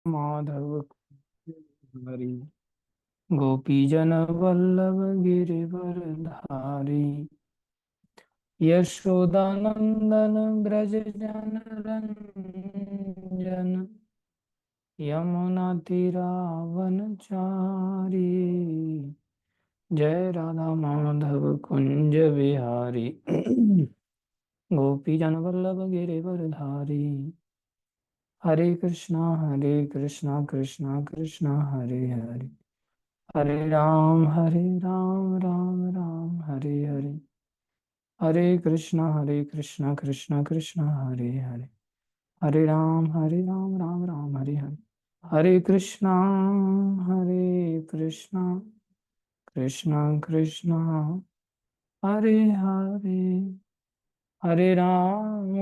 माधव हरि गोपीजन वल्लभ गिरिवर धारी यशोदानंदन ब्रज जन रंजन यमुना तीरावन चारी जय राधा माधव कुंज बिहारी गोपीजन वल्लभ गिरिवर धारी हरे कृष्णा कृष्णा कृष्णा हरे हरे हरे राम राम राम हरे हरे हरे कृष्णा कृष्णा कृष्णा हरे हरे हरे राम राम राम हरे हरे हरे कृष्णा कृष्णा कृष्णा हरे हरे हरे राम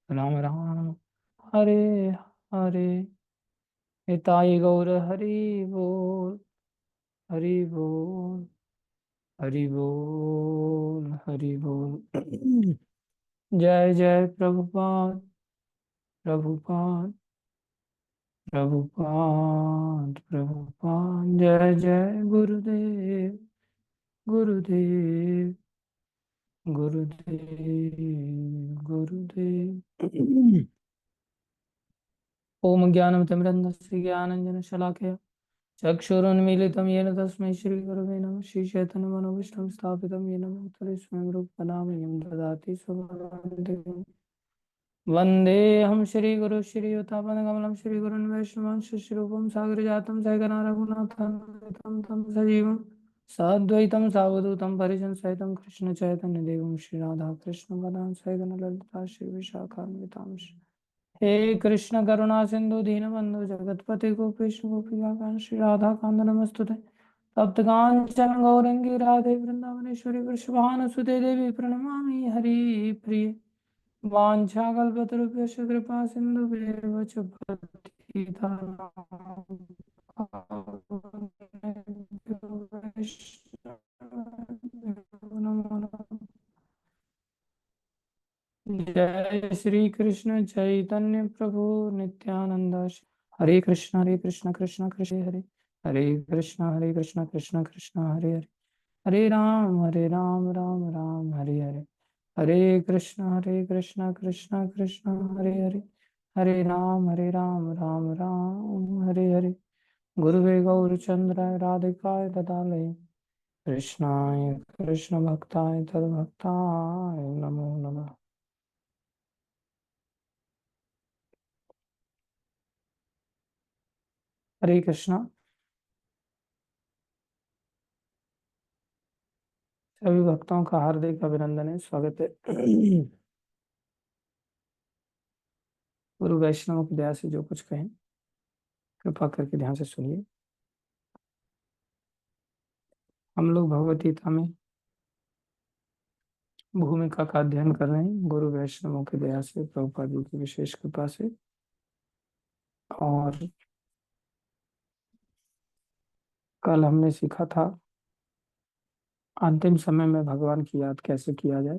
राम राम हरे हरे निताई गौर हरि बोल हरि बोल जय जय प्रभुपाद प्रभुपाद प्रभुपाद जय जय गुरुदेव गुरुदेव गुरुदेव ओम ज्ञानमतिमृन्दस्य ज्ञानञ्जनशलाकया चक्षुरुन्मीलितं येन तस्मै श्रीगुरवे नमः श्रीचैतन्यमनोभीष्टं स्थापितं येन भूतले स्वयं रूपदा मह्यं ददाति स्वपदान्तिकम् वन्देऽहं श्रीगुरुं श्रीयुतापदकमलं श्रीगुरुन् वैष्णवांश शिरूपं सागरजातं सहगना रघुनाथान्वितं तं सजीवं साद्वैतं सावधूतं परिजनसहितं कृष्णचैतन्यदेवं श्रीराधाकृष्णपदां सहगना ललिता श्रीविशाखान्वितां हे कृष्ण करुणा सिंधु दीनबंधु जगतपति गोपेश गोपिकाकांत श्री राधा कांत नमस्तुते तप्त कांचन गौरंगी राधे वृंदावनेश्वरी वृषभानुसुते देवी प्रणमामि हरि प्रिय वाञ्छाकल्पतरुभ्यश्च कृपा सिन्धुभ्येव च पतितानां नमो नमः। जय श्री कृष्ण चैतन्य प्रभु नित्यानंद हरे कृष्ण कृष्ण कृष्ण हरे हरे कृष्ण कृष्ण कृष्ण हरे हरे हरे राम राम राम हरे हरे हरे कृष्ण कृष्ण कृष्ण हरे हरे हरे राम राम राम हरे हरे गुरुवे गौरचंद्राय राधिकाय तदालय कृष्णाय कृष्ण भक्ताय तद्भक्ताय नमो नमः। हरे कृष्णा। सभी भक्तों का हार्दिक अभिनंदन है, स्वागत है। गुरु वैष्णव की दया से जो कुछ कहें कृपा करके ध्यान से सुनिए। हम लोग भगवत गीता में भूमिका का अध्ययन कर रहे हैं गुरु वैष्णवों की दया से, प्रभुपाद जी की विशेष कृपा से। और कल हमने सीखा था अंतिम समय में भगवान की याद कैसे किया जाए।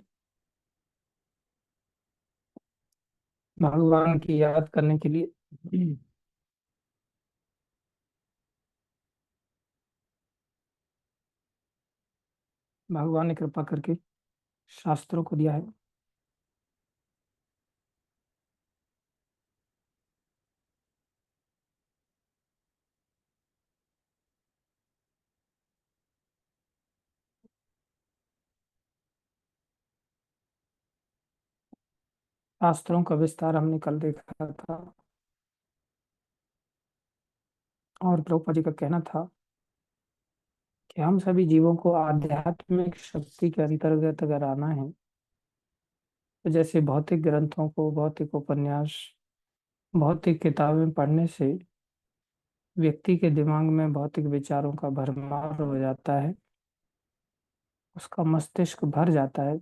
भगवान की याद करने के लिए भगवान ने कृपा करके शास्त्रों को दिया है। शास्त्रों का विस्तार हमने कल देखा था और प्रभुपाद जी का कहना था कि हम सभी जीवों को आध्यात्मिक शक्ति के अंतर्गत अगर आना है तो जैसे भौतिक ग्रंथों को, भौतिक उपन्यास, भौतिक किताबें पढ़ने से व्यक्ति के दिमाग में भौतिक विचारों का भरमार हो जाता है, उसका मस्तिष्क भर जाता है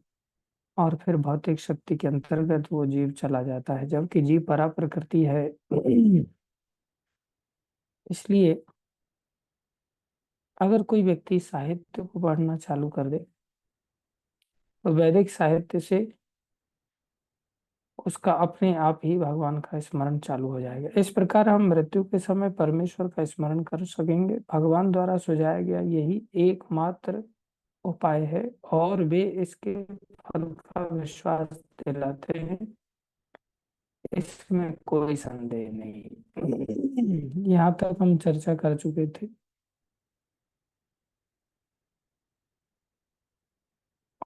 और फिर भौतिक शक्ति के अंतर्गत वो जीव चला जाता है, जबकि जीव परा प्रकृति है। इसलिए अगर कोई व्यक्ति साहित्य को पढ़ना चालू कर दे तो वैदिक साहित्य से उसका अपने आप ही भगवान का स्मरण चालू हो जाएगा। इस प्रकार हम मृत्यु के समय परमेश्वर का स्मरण कर सकेंगे। भगवान द्वारा सुझाया गया यही एकमात्र उपाय है और वे इसके फल का विश्वास दिलाते हैं, इसमें कोई संदेह नहीं। यहाँ तक हम चर्चा कर चुके थे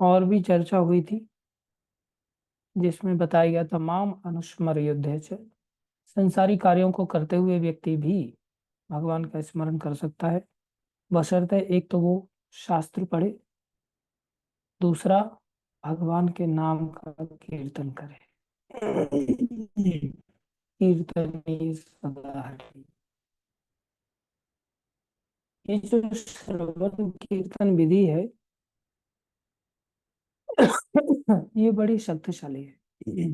और भी चर्चा हुई थी, जिसमें बताया गया तमाम अनुस्मर युद्ध से संसारी कार्यों को करते हुए व्यक्ति भी भगवान का स्मरण कर सकता है, बशर्ते एक तो वो शास्त्र पढ़े, दूसरा भगवान के नाम का कीर्तन करे। कीर्तन सदा हरि। ये जो श्रवण कीर्तन विधि है ये बड़ी शक्तिशाली है।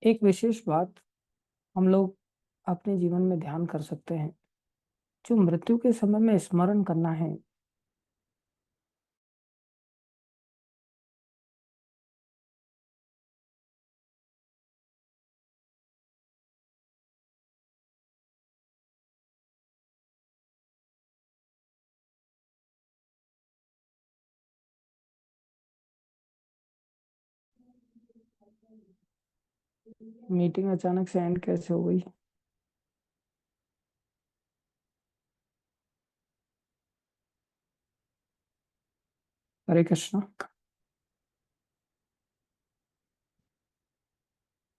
एक विशेष बात हम लोग अपने जीवन में ध्यान कर सकते हैं, जो मृत्यु के समय में स्मरण करना है, मीटिंग अचानक से एंड कैसे हो गई? हरे कृष्णा।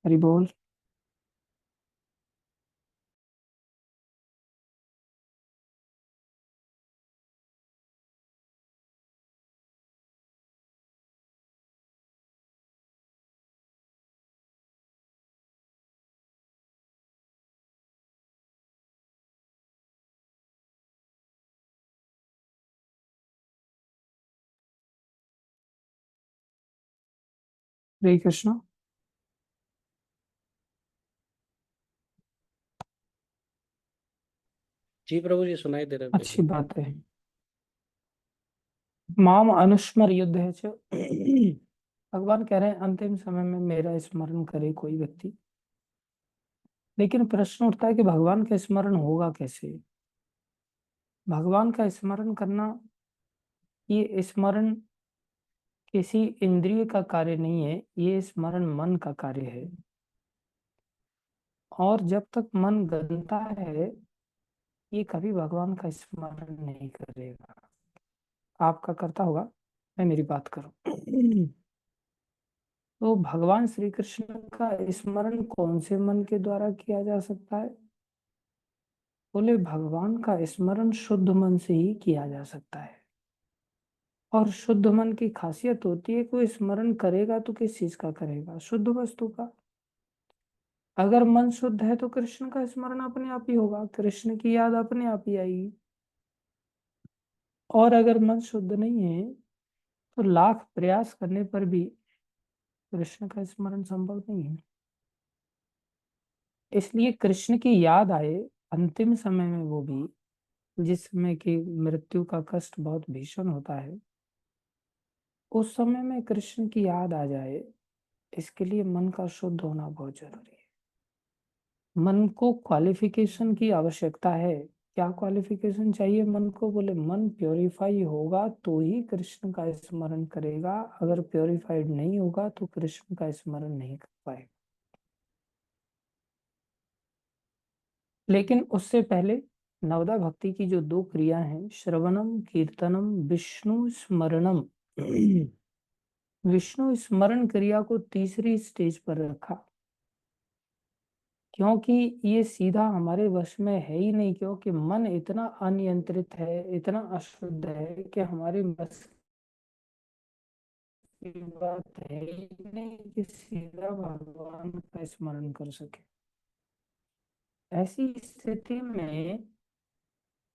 हरि बोल। हरे कृष्णा। जी प्रभु जी, सुनाई दे रहा है अच्छी बिल्कुल। बात है। माम अनुस्मर युद्ध है भगवान कह रहे हैं अंतिम समय में मेरा स्मरण करे कोई व्यक्ति। लेकिन प्रश्न उठता है कि भगवान का स्मरण होगा कैसे? भगवान का स्मरण करना, ये स्मरण किसी इंद्रिय का कार्य नहीं है, ये स्मरण मन का कार्य है। और जब तक मन गंदा है, ये कभी भगवान का स्मरण नहीं करेगा। आपका करता होगा, मैं मेरी बात करूं। तो भगवान श्री कृष्ण का स्मरण कौन से मन के द्वारा किया जा सकता है? बोले भगवान का स्मरण शुद्ध मन से ही किया जा सकता है। और शुद्ध मन की खासियत होती है कोई स्मरण करेगा तो किस चीज का करेगा? शुद्ध वस्तु का। अगर मन शुद्ध है तो कृष्ण का स्मरण अपने आप ही होगा, कृष्ण की याद अपने आप ही आएगी। और अगर मन शुद्ध नहीं है तो लाख प्रयास करने पर भी कृष्ण का स्मरण संभव नहीं है। इसलिए कृष्ण की याद आए अंतिम समय में, वो भी जिस समय की मृत्यु का कष्ट बहुत भीषण होता है, उस समय में कृष्ण की याद आ जाए, इसके लिए मन का शुद्ध होना बहुत जरूरी है। मन को क्वालिफिकेशन की आवश्यकता है। क्या क्वालिफिकेशन चाहिए मन को? बोले मन प्योरीफाई होगा तो ही कृष्ण का स्मरण करेगा, अगर प्योरीफाइड नहीं होगा तो कृष्ण का स्मरण नहीं कर पाएगा। लेकिन उससे पहले नवदा भक्ति की जो दो क्रिया हैं, श्रवणम कीर्तनम विष्णु स्मरणम, विष्णु स्मरण क्रिया को तीसरी स्टेज पर रखा, क्योंकि ये सीधा हमारे वश में है ही नहीं। क्योंकि मन इतना अनियंत्रित है, इतना अशुद्ध है कि हमारे बस की बात है ही नहीं कि सीधा भगवान का स्मरण कर सके। ऐसी स्थिति में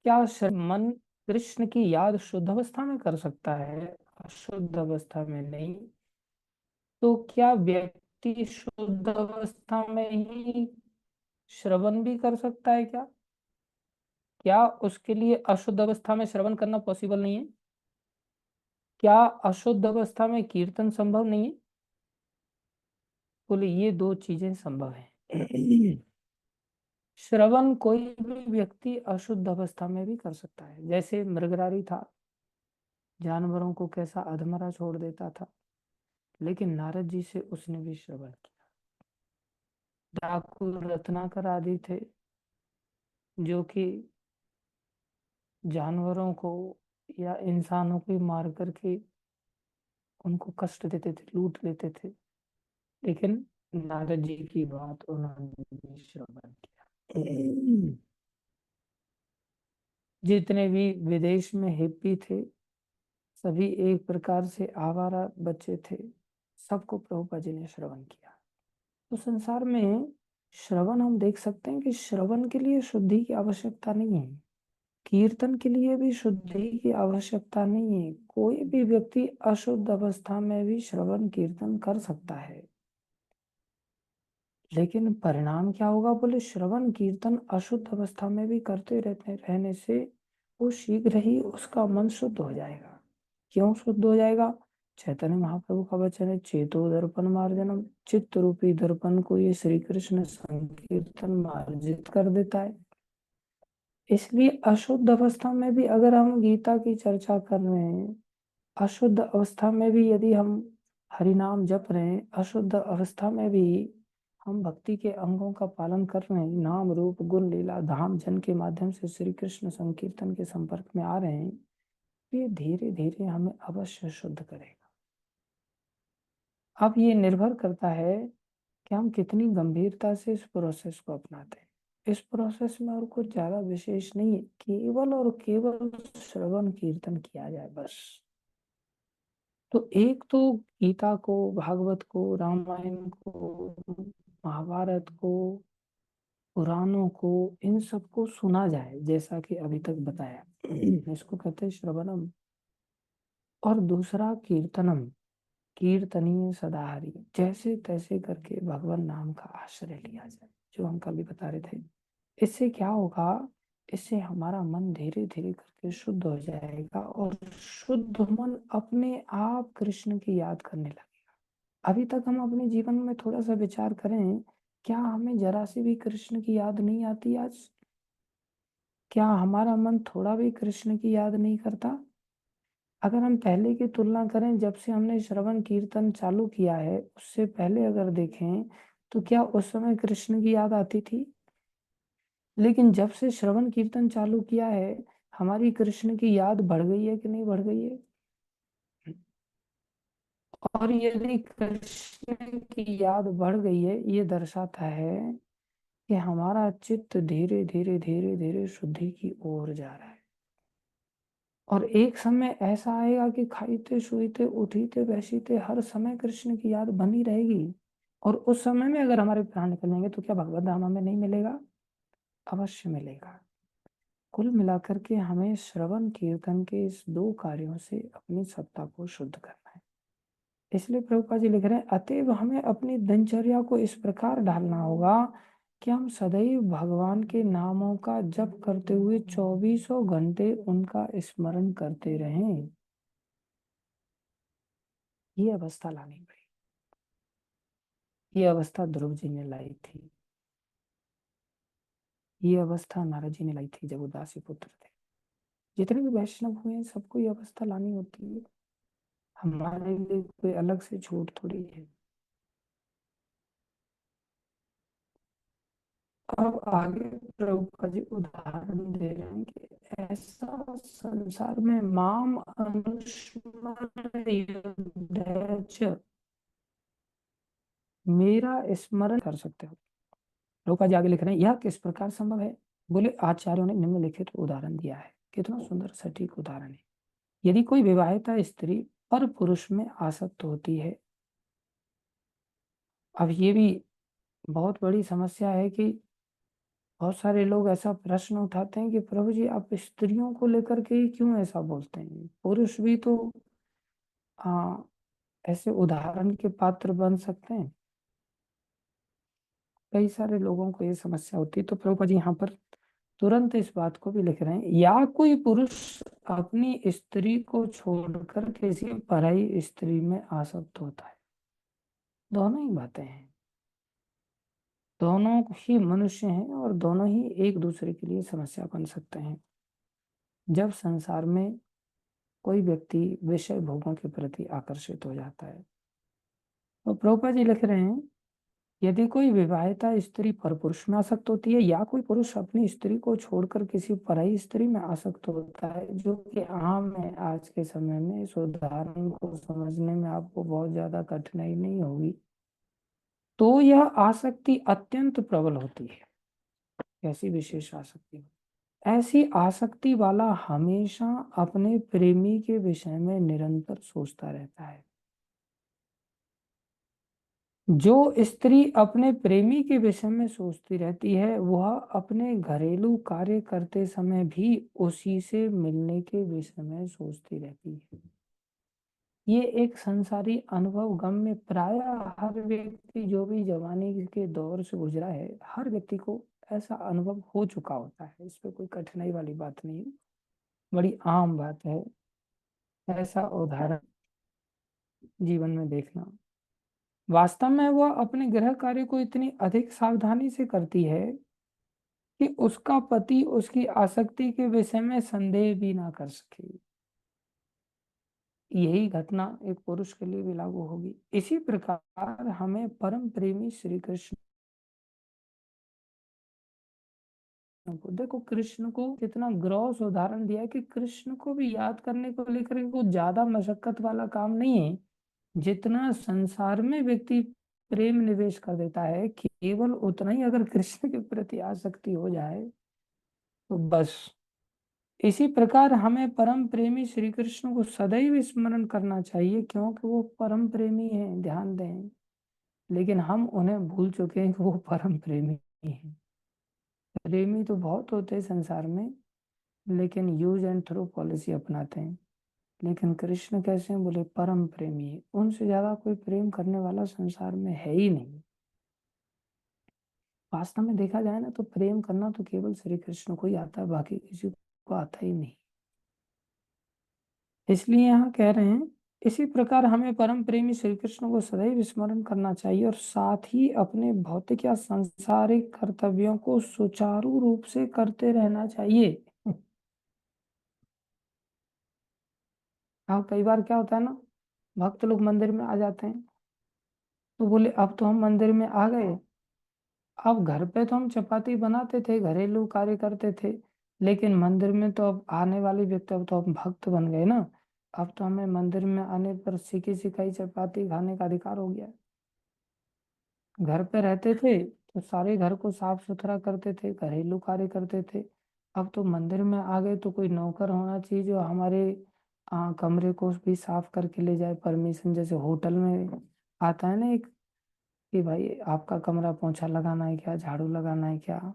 क्या मन कृष्ण की याद शुद्ध अवस्था में कर सकता है? अशुद्ध अवस्था में नहीं। तो क्या व्यक्ति शुद्ध अवस्था में ही श्रवण भी कर सकता है क्या? क्या उसके लिए अशुद्ध अवस्था में श्रवण करना पॉसिबल नहीं है? क्या अशुद्ध अवस्था में कीर्तन संभव नहीं है? बोले ये दो चीजें संभव है। श्रवण कोई भी व्यक्ति अशुद्ध अवस्था में भी कर सकता है, जैसे मृगरारी था, जानवरों को कैसा अधमरा छोड़ देता था, लेकिन नारद जी से उसने भी श्रवण किया। डाकू रत्नाकर आदि थे, जो कि जानवरों को या इंसानों को मार करके उनको कष्ट देते थे, लूट लेते थे, लेकिन नारद जी की बात उन्होंने भी श्रवण किया। जितने भी विदेश में हिप्पी थे, सभी एक प्रकार से आवारा बच्चे थे, सबको प्रभुपाद जी ने श्रवण किया। तो संसार में श्रवण हम देख सकते हैं कि श्रवण के लिए शुद्धि की आवश्यकता नहीं है, कीर्तन के लिए भी शुद्धि की आवश्यकता नहीं है। कोई भी व्यक्ति अशुद्ध अवस्था में भी श्रवण कीर्तन कर सकता है, लेकिन परिणाम क्या होगा? बोले श्रवण कीर्तन अशुद्ध अवस्था में भी करते रहने से वो शीघ्र ही उसका मन शुद्ध हो जाएगा। क्यों शुद्ध हो जाएगा? चैतन्य महाप्रभु का वचन है, चेतो दर्पण मार्जनम, चित्त रूपी दर्पण को ये श्री कृष्ण संकीर्तन मार्जित कर देता है। इसलिए अशुद्ध अवस्था में भी अगर हम गीता की चर्चा कर रहे हैं, अशुद्ध अवस्था में भी यदि हम हरिनाम जप रहे हैं, अशुद्ध अवस्था में भी हम भक्ति के अंगों का पालन कर रहे हैं, नाम रूप गुण लीला धाम जन के माध्यम से श्री कृष्ण संकीर्तन के संपर्क में आ रहे हैं, ये धीरे धीरे हमें अवश्य शुद्ध करेगा। अब ये निर्भर करता है कि हम कितनी गंभीरता से इस प्रोसेस को अपनाते हैं। इस प्रोसेस में और कुछ ज्यादा विशेष नहीं है, केवल और केवल श्रवण कीर्तन किया जाए बस। तो एक तो गीता को, भागवत को, रामायण को, महाभारत को, पुराणों को, इन सबको सुना जाए, जैसा कि अभी तक बताया। इसको कहते हैं श्रवणम। और दूसरा कीर्तनम, कीर्तनीय सदाहरि, जैसे तैसे करके भगवान नाम का आश्रय लिया जाए, जो हम कल भी बता रहे थे। इससे क्या होगा? इससे हमारा मन धीरे धीरे करके शुद्ध हो जाएगा, और शुद्ध मन अपने आप कृष्ण की याद करने लगेगा। अभी तक हम अपने जीवन में थोड़ा सा विचार करें, क्या हमें जरा सी भी कृष्ण की याद नहीं आती आज? क्या हमारा मन थोड़ा भी कृष्ण की याद नहीं करता? अगर हम पहले की तुलना करें, जब से हमने श्रवण कीर्तन चालू किया है, उससे पहले अगर देखें तो क्या उस समय कृष्ण की याद आती थी? लेकिन जब से श्रवण कीर्तन चालू किया है, हमारी कृष्ण की याद बढ़ गई है कि नहीं बढ़ गई है? और यदि कृष्ण की याद बढ़ गई है, ये दर्शाता है कि हमारा चित्त धीरे धीरे धीरे धीरे शुद्धि की ओर जा रहा है। और एक समय ऐसा आएगा कि खाईते सोईते उठीते बैठीते हर समय कृष्ण की याद बनी रहेगी। और उस समय में अगर हमारे प्राण निकलेंगे तो क्या भगवत धाम हमें नहीं मिलेगा? अवश्य मिलेगा। कुल मिलाकर के हमें श्रवण कीर्तन के इस दो कार्यों से अपनी सत्ता को शुद्ध करना है। इसलिए प्रभुपाद जी लिख रहे हैं, अतएव हमें अपनी दिनचर्या को इस प्रकार ढालना होगा कि हम सदैव भगवान के नामों का जप करते हुए 24 घंटे उनका स्मरण करते रहें। ये अवस्था लानी पड़ी। ये अवस्था ध्रुव जी ने लाई थी, ये अवस्था नारद जी ने लाई थी जब उदासी पुत्र थे। जितने भी वैष्णव हुए हैं, सबको ये अवस्था लानी होती है। हमारे लिए कोई अलग से छूट थोड़ी है। अब आगे प्रभुपाद जी उदाहरण दे रहे हैं कि ऐसा संसार में माम अनुस्मर युध्यच, मेरा स्मरण कर सकते हो। प्रभुपाद जी आगे लिख रहे हैं, यह किस प्रकार संभव है? बोले आचार्यों ने निम्नलिखित उदाहरण दिया है। कितना सुंदर सटीक उदाहरण है। यदि कोई विवाहिता स्त्री पर पुरुष में आसक्त होती है, अब ये भी बहुत बड़ी समस्या है कि बहुत सारे लोग ऐसा प्रश्न उठाते हैं कि प्रभु जी आप स्त्रियों को लेकर के ही क्यों ऐसा बोलते हैं? पुरुष भी तो आ, ऐसे उदाहरण के पात्र बन सकते हैं। कई सारे लोगों को ये समस्या होती है। तो प्रभुपाद जी यहाँ पर तुरंत इस बात को भी लिख रहे हैं, या कोई पुरुष अपनी स्त्री को छोड़कर किसी पराई स्त्री में आसक्त होता है। दोनों ही बातें हैं। दोनों ही मनुष्य हैं और दोनों ही एक दूसरे के लिए समस्या बन सकते हैं। जब संसार में कोई व्यक्ति विषय भोगों के प्रति आकर्षित हो जाता है, तो प्रभुपाद जी लिख रहे हैं, यदि कोई विवाहिता स्त्री परपुरुष में आसक्त होती है या कोई पुरुष अपनी स्त्री को छोड़कर किसी पराई स्त्री में आसक्त होता है, जो कि आम है आज के समय में, इस उदाहरण को समझने में आपको बहुत ज्यादा कठिनाई नहीं होगी, तो यह आसक्ति अत्यंत प्रबल होती है। कैसी विशेष आसक्ति? ऐसी आसक्ति वाला हमेशा अपने प्रेमी के विषय में निरंतर सोचता रहता है। जो स्त्री अपने प्रेमी के विषय में सोचती रहती है, वह अपने घरेलू कार्य करते समय भी उसी से मिलने के विषय में सोचती रहती है। ये एक संसारी अनुभव गम में प्राय हर व्यक्ति जो भी जवानी के दौर से गुजरा है, हर व्यक्ति को ऐसा अनुभव हो चुका होता है। इसमें कोई कठिनाई वाली बात नहीं है, बड़ी आम बात है ऐसा उदाहरण जीवन में देखना। वास्तव में वह अपने गृह कार्य को इतनी अधिक सावधानी से करती है कि उसका पति उसकी आसक्ति के विषय में संदेह भी ना कर सके। यही घटना एक पुरुष के लिए भी लागू होगी। इसी प्रकार हमें परम प्रेमी श्री कृष्ण को, देखो कृष्ण को कितना ग्रॉस उदाहरण दिया है कि कृष्ण को भी याद करने को लेकर के कुछ ज्यादा मशक्कत वाला काम नहीं है। जितना संसार में व्यक्ति प्रेम निवेश कर देता है, केवल उतना ही अगर कृष्ण के प्रति आसक्ति हो जाए तो बस। इसी प्रकार हमें परम प्रेमी श्री कृष्ण को सदैव स्मरण करना चाहिए, क्योंकि वो परम प्रेमी हैं, ध्यान दें। लेकिन हम उन्हें भूल चुके हैं कि वो परम प्रेमी हैं। प्रेमी तो बहुत होते हैं संसार में, लेकिन यूज एंड थ्रो पॉलिसी अपनाते हैं। लेकिन कृष्ण कैसे हैं? बोले परम प्रेमी है। उनसे ज्यादा कोई प्रेम करने वाला संसार में है ही नहीं। वास्तव में देखा जाए ना, तो प्रेम करना तो केवल श्री कृष्ण को ही आता है, बाकी किसी को आता ही नहीं। इसलिए यहाँ कह रहे हैं, इसी प्रकार हमें परम प्रेमी श्री कृष्ण को सदैव स्मरण करना चाहिए और साथ ही अपने भौतिक या सांसारिक कर्तव्यों को सुचारू रूप से करते रहना चाहिए। हाँ, कई बार क्या होता है ना, भक्त लोग मंदिर में आ जाते हैं तो बोले अब तो हम मंदिर में आ गए, अब घर पे तो हम चपाती बनाते थे, घरेलू कार्य करते थे, लेकिन मंदिर में तो अब आने वाले व्यक्ति, अब तो हम भक्त बन गए ना, अब तो हमें मंदिर में आने पर सीखी सिखाई चपाती खाने का अधिकार हो गया। घर पे रहते थे तो सारे घर को साफ सुथरा करते थे, घरेलू कार्य करते थे। अब तो मंदिर में आ गए तो कोई नौकर होना चाहिए जो हमारे कमरे को भी साफ करके ले जाए, परमिशन। जैसे होटल में आता है ना एक, कि भाई आपका कमरा पोंछा लगाना है क्या, झाड़ू लगाना है क्या,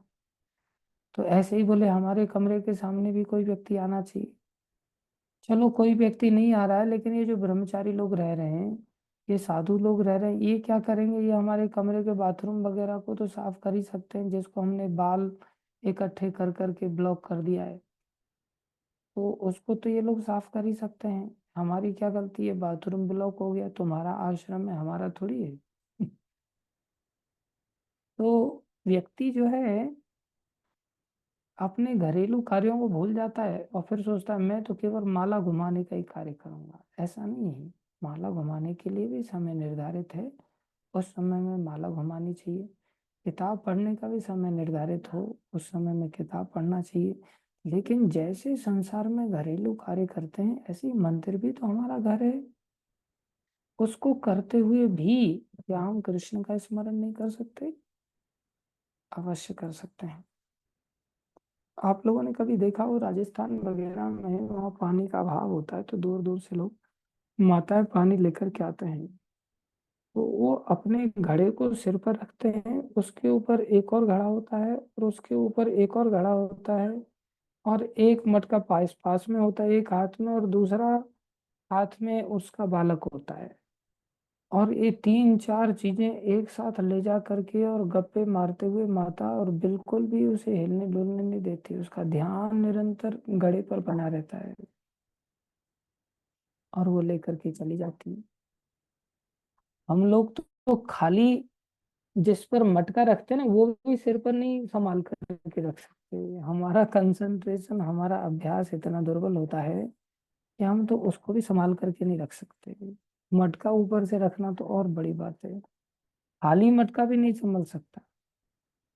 तो ऐसे ही बोले हमारे कमरे के सामने भी कोई व्यक्ति आना चाहिए। चलो कोई व्यक्ति नहीं आ रहा है, लेकिन ये जो ब्रह्मचारी लोग रह रहे हैं, ये साधु लोग रह रहे हैं, ये क्या करेंगे? ये हमारे कमरे के बाथरूम वगैरह को तो साफ कर ही सकते हैं, जिसको हमने बाल इकट्ठे कर करके ब्लॉक कर दिया है, तो उसको तो ये लोग साफ कर ही सकते हैं। हमारी क्या गलती है? बाथरूम ब्लॉक हो गया, तुम्हारा आश्रम है, हमारा थोड़ी है। तो व्यक्ति जो है अपने घरेलू कार्यों को भूल जाता है और फिर सोचता है मैं तो केवल माला घुमाने का ही कार्य करूंगा। ऐसा नहीं है, माला घुमाने के लिए भी समय निर्धारित है, उस समय में माला घुमानी चाहिए। किताब पढ़ने का भी समय निर्धारित हो, उस समय में किताब पढ़ना चाहिए। लेकिन जैसे संसार में घरेलू कार्य करते हैं, ऐसे ही मंदिर भी तो हमारा घर है। उसको करते हुए भी क्या हम कृष्ण का स्मरण नहीं कर सकते? अवश्य कर सकते हैं। आप लोगों ने कभी देखा हो राजस्थान वगैरह में, वहाँ पानी का अभाव होता है तो दूर दूर से लोग माताएं पानी लेकर के आते हैं, तो वो अपने घड़े को सिर पर रखते हैं, उसके ऊपर एक और घड़ा होता है और उसके ऊपर एक और घड़ा होता है, और एक मटका पास पास में होता है, एक हाथ में और दूसरा हाथ में उसका बालक होता है। और ये तीन चार चीजें एक साथ ले जा करके और गप्पे मारते हुए माता, और बिल्कुल भी उसे हिलने डुलने नहीं देती, उसका ध्यान निरंतर घड़े पर बना रहता है और वो लेकर के चली जाती है। हम लोग तो खाली जिस पर मटका रखते हैं ना, वो भी सिर पर नहीं संभाल करके रख सकते। हमारा कंसंट्रेशन, हमारा अभ्यास इतना दुर्बल होता है कि हम तो उसको भी संभाल करके नहीं रख सकते। मटका ऊपर से रखना तो और बड़ी बात है। खाली मटका भी नहीं संभल सकता,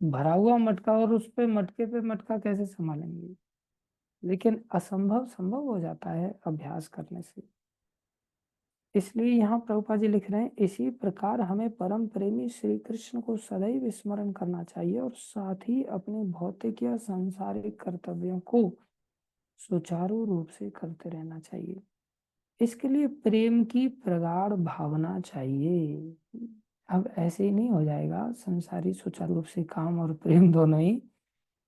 भरा हुआ मटका, और उस पे मटके पे मटका कैसे संभालेंगे। लेकिन असंभव संभव हो जाता है अभ्यास करने से। इसलिए यहाँ प्रभुपाद जी लिख रहे हैं, इसी प्रकार हमें परम प्रेमी श्री कृष्ण को सदैव स्मरण करना चाहिए और साथ ही अपने भौतिक या सांसारिक कर्तव्यों को सुचारू रूप से करते रहना चाहिए। इसके लिए प्रेम की प्रगाढ़ भावना चाहिए। अब ऐसे ही नहीं हो जाएगा संसारी सुचारू रूप से काम और प्रेम दोनों ही।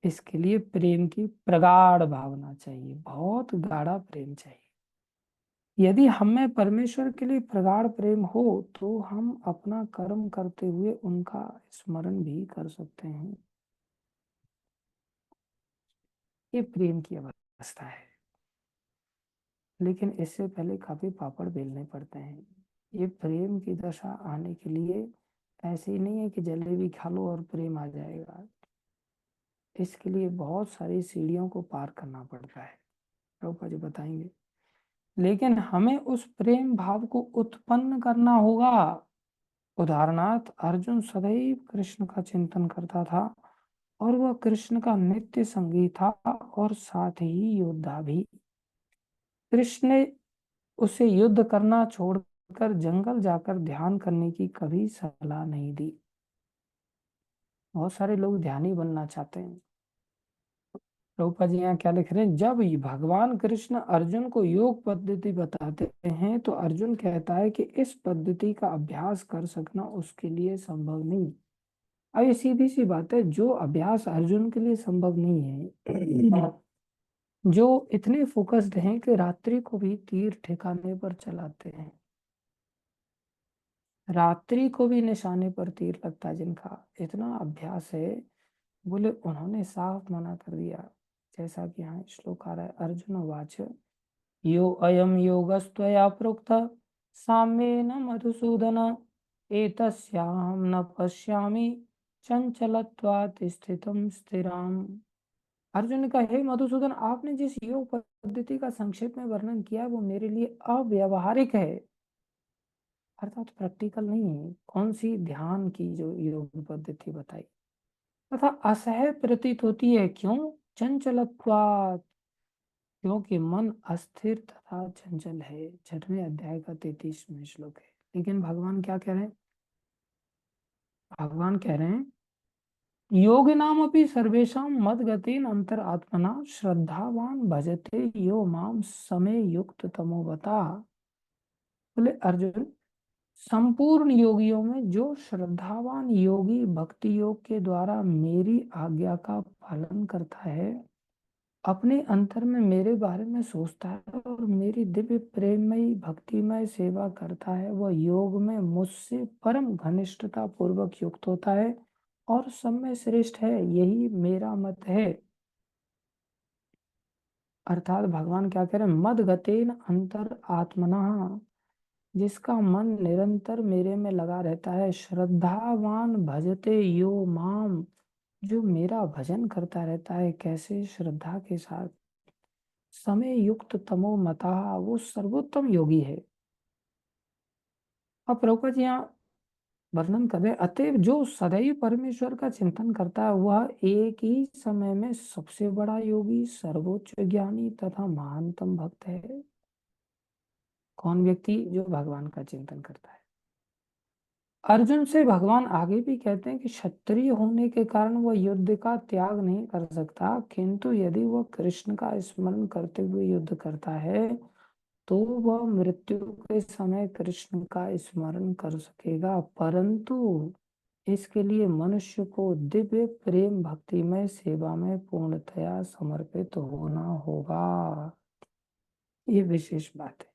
इसके लिए प्रेम की प्रगाढ़ भावना चाहिए, बहुत गाढ़ा प्रेम चाहिए। यदि हमें परमेश्वर के लिए प्रगाढ़ प्रेम हो तो हम अपना कर्म करते हुए उनका स्मरण भी कर सकते हैं। ये प्रेम की अवस्था है, लेकिन इससे पहले काफी पापड़ बेलने पड़ते हैं। ये प्रेम की दशा आने के लिए ऐसे ही नहीं है कि जलेबी खा लो और प्रेम आ जाएगा। इसके लिए बहुत सारी सीढ़ियों को पार करना पड़ता है, प्रभुपाद जी बताएंगे। लेकिन हमें उस प्रेम भाव को उत्पन्न करना होगा। उदाहरणार्थ, अर्जुन सदैव कृष्ण का चिंतन करता था और वह कृष्ण का नित्य संगी था और साथ ही योद्धा भी। कृष्ण ने उसे युद्ध करना छोड़कर जंगल जाकर ध्यान करने की कभी सलाह नहीं दी। बहुत सारे लोग ध्यानी बनना चाहते हैं। प्रभुपाद जी यहाँ क्या लिख रहे हैं, जब भगवान कृष्ण अर्जुन को योग पद्धति बताते हैं तो अर्जुन कहता है कि इस पद्धति का अभ्यास कर सकना उसके लिए संभव नहीं। अब ये सीधी सी बात है, जो अभ्यास अर्जुन के लिए संभव नहीं है, जो इतने फोकस्ड हैं कि रात्रि को भी तीर ठिकाने पर चलाते हैं, रात्रि को भी निशाने पर तीर लगता है, जिनका इतना अभ्यास है, बोले उन्होंने साफ मना कर दिया। जैसा कि यहाँ श्लोक आ रहा है, अर्जुन वाच यो अयम योगस्त्वया प्रोक्त साम्येन मधुसूदन एतस्याहं न पश्यामि चंचलत्वात् स्थितम स्थिराम। अर्जुन ने कहा, हे मधुसूदन, आपने जिस योग पद्धति का संक्षेप में वर्णन किया वो मेरे लिए अव्यवहारिक है, अर्थात प्रैक्टिकल नहीं है। कौन सी ध्यान की जो योग पद्धति बताई तथा असह्य प्रतीत होती है। क्यों? चंचलत्वात्, क्योंकि मन अस्थिर तथा चंचल है। 6वें अध्याय का 33वां श्लोक है। लेकिन भगवान क्या कह रहे हैं? भगवान कह रहे हैं, योग नाम अपनी सर्वेशा मद गतिन अंतर आत्मना श्रद्धावान भजते यो माम समय युक्त तमोवता। बोले अर्जुन, संपूर्ण योगियों में जो श्रद्धावान योगी भक्ति योग के द्वारा मेरी आज्ञा का पालन करता है, अपने अंतर में मेरे बारे में सोचता है और मेरी दिव्य प्रेममयी भक्तिमय सेवा करता है, वह योग में मुझसे परम घनिष्ठता पूर्वक युक्त होता है और सब में श्रेष्ठ है। यही मेरा मत है। अर्थात भगवान क्या कह रहे हैं, मद गतेन अंतर आत्मना, जिसका मन निरंतर मेरे में लगा रहता है, श्रद्धावान भजते यो माम, जो मेरा भजन करता रहता है। कैसे? श्रद्धा के साथ। समय युक्त तमो मता, वो सर्वोत्तम योगी है। अब प्रभुपाद जी यहाँ वर्णन कर रहे हैं, अतएव जो सदैव परमेश्वर का चिंतन करता है वह एक ही समय में सबसे बड़ा योगी, सर्वोच्च ज्ञानी तथा महानतम भक्त है। कौन व्यक्ति? जो भगवान का चिंतन करता है। अर्जुन से भगवान आगे भी कहते हैं कि क्षत्रिय होने के कारण वह युद्ध का त्याग नहीं कर सकता, किंतु यदि वह कृष्ण का स्मरण करते हुए युद्ध करता है तो वह मृत्यु के समय कृष्ण का स्मरण कर सकेगा। परंतु इसके लिए मनुष्य को दिव्य प्रेम भक्तिमय सेवा में पूर्णतया समर्पित होना होगा। ये विशेष बात है।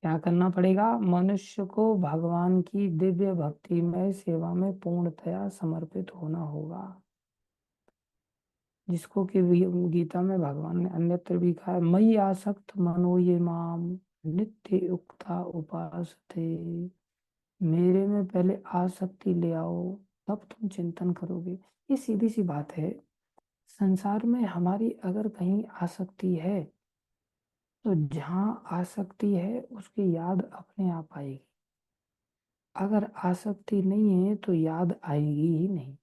क्या करना पड़ेगा? मनुष्य को भगवान की दिव्य भक्तिमय सेवा में पूर्णतया समर्पित होना होगा, जिसको कि गीता में भगवान ने अन्यत्र भी कहा है, मयि आसक्त मनो ये माम नित्य युक्ता उपासते। मेरे में पहले आसक्ति ले आओ, तब तुम चिंतन करोगे। ये सीधी सी बात है। संसार में हमारी अगर कहीं आसक्ति है, तो जहाँ आसक्ति है उसकी याद अपने आप आएगी। अगर आसक्ति नहीं है तो याद आएगी ही नहीं।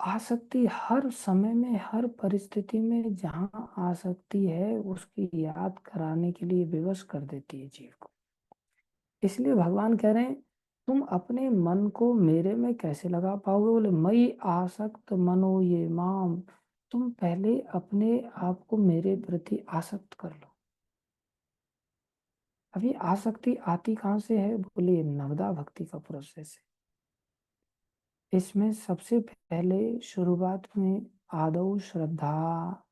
आसक्ति हर समय में, हर परिस्थिति में जहाँ आसक्ति है उसकी याद कराने के लिए विवश कर देती है जीव को। इसलिए भगवान कह रहे हैं, तुम अपने मन को मेरे में कैसे लगा पाओगे? बोले मई आसक्त मनो ये माम। तुम पहले अपने आप को मेरे प्रति आसक्त कर लो। अभी आसक्ति आती कहाँ से है? बोले ये नवदा भक्ति का प्रोसेस है। इसमें सबसे पहले शुरुआत में आदौ श्रद्धा,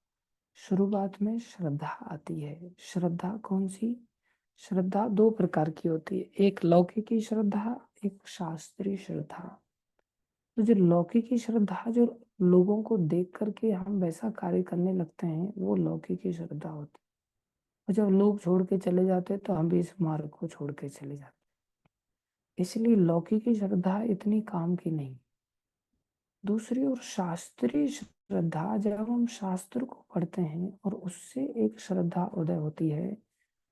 शुरुआत में श्रद्धा आती है। श्रद्धा कौन सी? श्रद्धा दो प्रकार की होती है, एक लौकिकी श्रद्धा, एक शास्त्रीय श्रद्धा। तो जो लौकिकी श्रद्धा, जो लोगों को देख करके हम वैसा कार्य करने लगते हैं, वो लौकिकी श्रद्धा होती है। और जब लोग छोड़ के चले जाते हैं तो हम भी इस मार्ग को छोड़ के चले जाते हैं। इसलिए लौकिकी श्रद्धा इतनी काम की नहीं। दूसरी ओर शास्त्रीय श्रद्धा, जब हम शास्त्र को पढ़ते हैं और उससे एक श्रद्धा उदय होती है,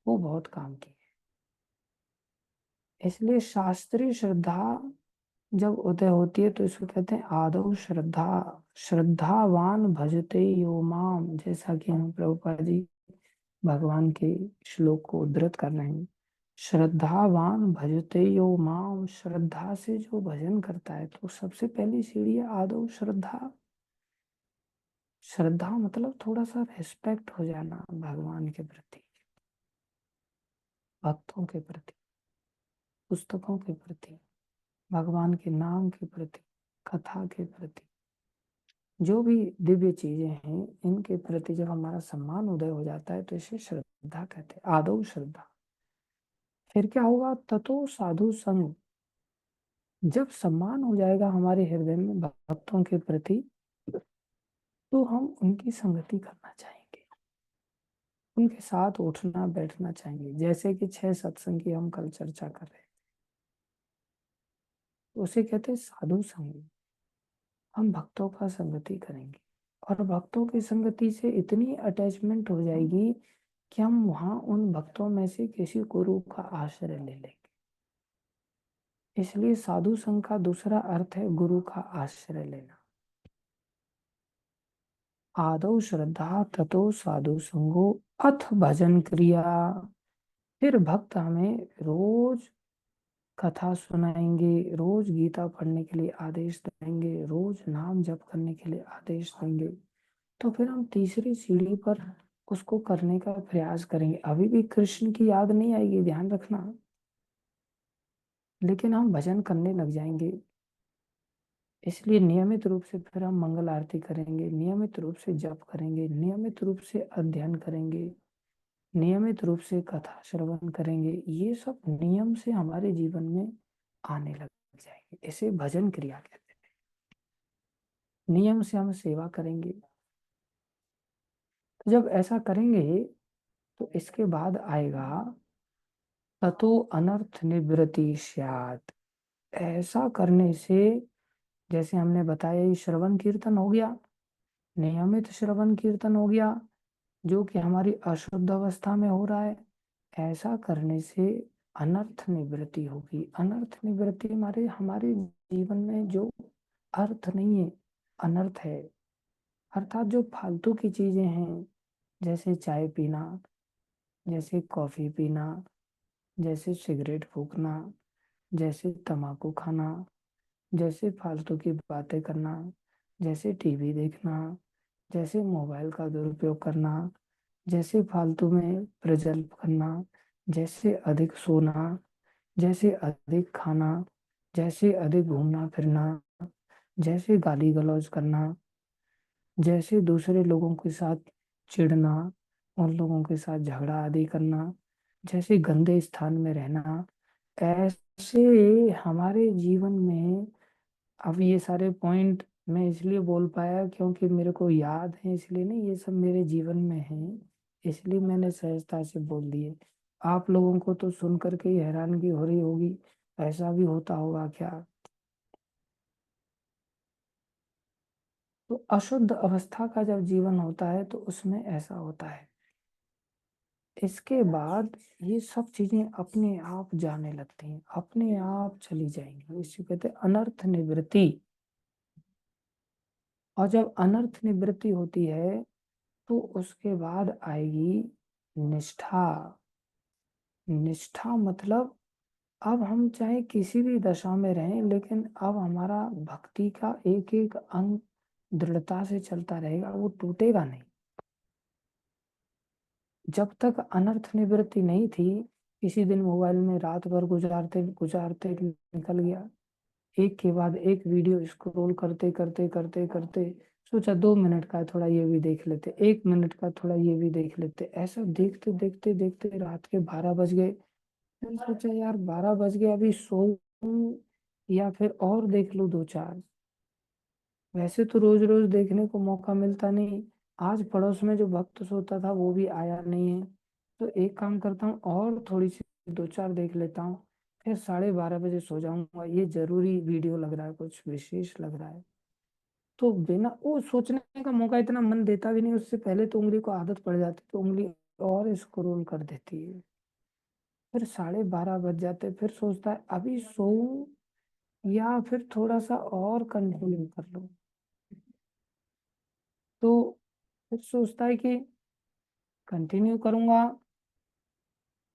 वो बहुत काम की है। इसलिए शास्त्रीय श्रद्धा जब उदय होती है तो इसको कहते हैं आदौ श्रद्धा। श्रद्धावान भजते यो माम, जैसा कि हम प्रभुपाद जी भगवान के श्लोक को उद्धृत कर रहे हैं। श्रद्धावान भजते यो माम, श्रद्धा से जो भजन करता है, तो सबसे पहली सीढ़ी है आदौ श्रद्धा। श्रद्धा मतलब थोड़ा सा रेस्पेक्ट हो जाना भगवान के प्रति, भक्तों के प्रति, पुस्तकों के प्रति, भगवान के नाम के प्रति, कथा के प्रति, जो भी दिव्य चीजें हैं इनके प्रति जब हमारा सम्मान उदय हो जाता है तो इसे श्रद्धा कहते हैं, आदौ श्रद्धा। फिर क्या होगा? ततो साधु संग। जब सम्मान हो जाएगा हमारे हृदय में भक्तों के प्रति, तो हम उनकी संगति करना चाहेंगे, उनके साथ उठना बैठना चाहेंगे। जैसे कि 6 सत्संग की हम कल चर्चा कर रहे हैं, उसे कहते हैं साधु संग। हम भक्तों का संगति करेंगे और भक्तों की संगति से इतनी अटैचमेंट हो जाएगी कि हम वहां उन भक्तों में से किसी गुरु का आश्रय ले लेंगे। इसलिए साधु संघ का दूसरा अर्थ है गुरु का आश्रय लेना। आदौ श्रद्धा ततो साधु संगो अथ भजन क्रिया। फिर भक्त हमें रोज कथा सुनाएंगे, रोज गीता पढ़ने के लिए आदेश देंगे, रोज नाम जप करने के लिए आदेश देंगे। तो फिर हम तीसरी सीढ़ी पर उसको करने का प्रयास करेंगे। अभी भी कृष्ण की याद नहीं आएगी, ध्यान रखना, लेकिन हम भजन करने लग जाएंगे। इसलिए नियमित रूप से फिर हम मंगल आरती करेंगे, नियमित रूप से जप करेंगे, नियमित रूप से अध्ययन करेंगे, नियमित रूप से कथा श्रवण करेंगे। ये सब नियम से हमारे जीवन में आने लग जाएंगे। इसे भजन क्रिया कहते हैं। नियम से हम सेवा करेंगे। तो जब ऐसा करेंगे तो इसके बाद आएगा ततो अनर्थ निवृत्ति स्यात्। ऐसा करने से, जैसे हमने बताया, ये श्रवण कीर्तन हो गया, नियमित श्रवण कीर्तन हो गया, जो कि हमारी अशुद्ध अवस्था में हो रहा है। ऐसा करने से अनर्थ निवृत्ति होगी। अनर्थ निवृत्ति हमारे हमारे जीवन में जो अर्थ नहीं है, अनर्थ है, अर्थात जो फालतू की चीजें हैं, जैसे चाय पीना, जैसे कॉफी पीना, जैसे सिगरेट फूकना, जैसे तम्बाकू खाना, जैसे फालतू की बातें करना, जैसे टीवी देखना, जैसे मोबाइल का दुरुपयोग करना, जैसे फालतू में प्रजल्प करना, जैसे अधिक सोना, जैसे अधिक खाना, जैसे अधिक घूमना फिरना, जैसे गाली गलौज करना, जैसे दूसरे लोगों के साथ चिढ़ना, उन लोगों के साथ झगड़ा आदि करना, जैसे गंदे स्थान में रहना, ऐसे हमारे जीवन में। अब ये सारे पॉइंट मैं इसलिए बोल पाया क्योंकि मेरे को याद है, इसलिए नहीं, ये सब मेरे जीवन में है। इसलिए मैंने सहजता से बोल दिए। आप लोगों को तो सुन करके ही हैरानगी हो रही होगी, ऐसा भी होता होगा क्या। तो अशुद्ध अवस्था का जब जीवन होता है तो उसमें ऐसा होता है। इसके बाद ये सब चीजें अपने आप जाने लगती हैं, अपने आप चली जाएंगी, इसे कहते हैं अनर्थ निवृत्ति। और जब अनर्थ निवृत्ति होती है तो उसके बाद आएगी निष्ठा। निष्ठा मतलब अब हम चाहे किसी भी दशा में रहें, लेकिन अब हमारा भक्ति का एक एक अंग दृढ़ता से चलता रहेगा, वो टूटेगा नहीं। जब तक अनर्थ निवृत्ति नहीं थी, किसी दिन मोबाइल में रात भर गुजारते गुजारते निकल गया, एक के बाद एक वीडियो स्क्रॉल करते करते करते करते सोचा 2 मिनट का है, थोड़ा ये भी देख लेते, 1 मिनट का थोड़ा ये भी देख लेते, ऐसा देखते देखते देखते रात के 12 बज गए। मैंने सोचा यार 12 बज गए, अभी सोऊं या फिर और देख लूं 2 4। वैसे तो रोज रोज देखने को मौका मिलता नहीं, आज पड़ोस में जो भक्त सोता था वो भी आया नहीं है, तो एक काम करता हूँ और थोड़ी सी 2 4 देख लेता हूँ, फिर 12:30 बजे सो जाऊंगा, ये जरूरी वीडियो लग रहा है, कुछ विशेष लग रहा है। तो बिना वो सोचने का मौका इतना मन देता भी नहीं, उससे पहले तो उंगली को आदत पड़ जाती तो उंगली और स्क्रॉल कर देती है। फिर 12:30 बज जाते, फिर सोचता है अभी सोऊं या फिर थोड़ा सा और कंटिन्यू कर लूं। तो फिर सोचता है कि कंटिन्यू करूंगा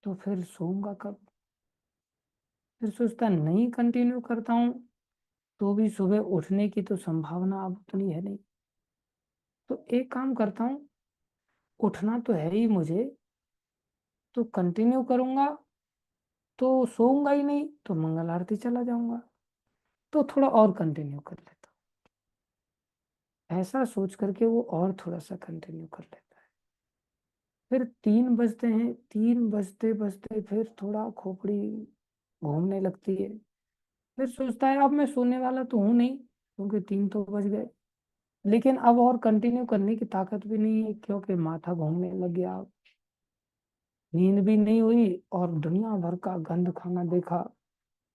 तो फिर सोऊंगा कब। फिर सोचता है नहीं कंटिन्यू करता हूँ तो भी सुबह उठने की तो संभावना अब उतनी है नहीं, तो एक काम करता हूँ, उठना तो है ही मुझे, तो कंटिन्यू करूंगा तो सोऊंगा ही नहीं, तो मंगल आरती चला जाऊंगा, तो थोड़ा और कंटिन्यू कर लेता हूँ। ऐसा सोच करके वो और थोड़ा सा कंटिन्यू कर लेता है। फिर 3 बजते हैं, 3 बजते बजते फिर थोड़ा खोपड़ी घूमने लगती है। फिर सोचता है अब मैं सोने वाला तो हूं नहीं, क्योंकि 3 तो बज गए, लेकिन अब और कंटिन्यू करने की ताकत भी नहीं है, क्योंकि माथा घूमने लग गया, नींद भी नहीं हुई और दुनिया भर का गंद खाना देखा।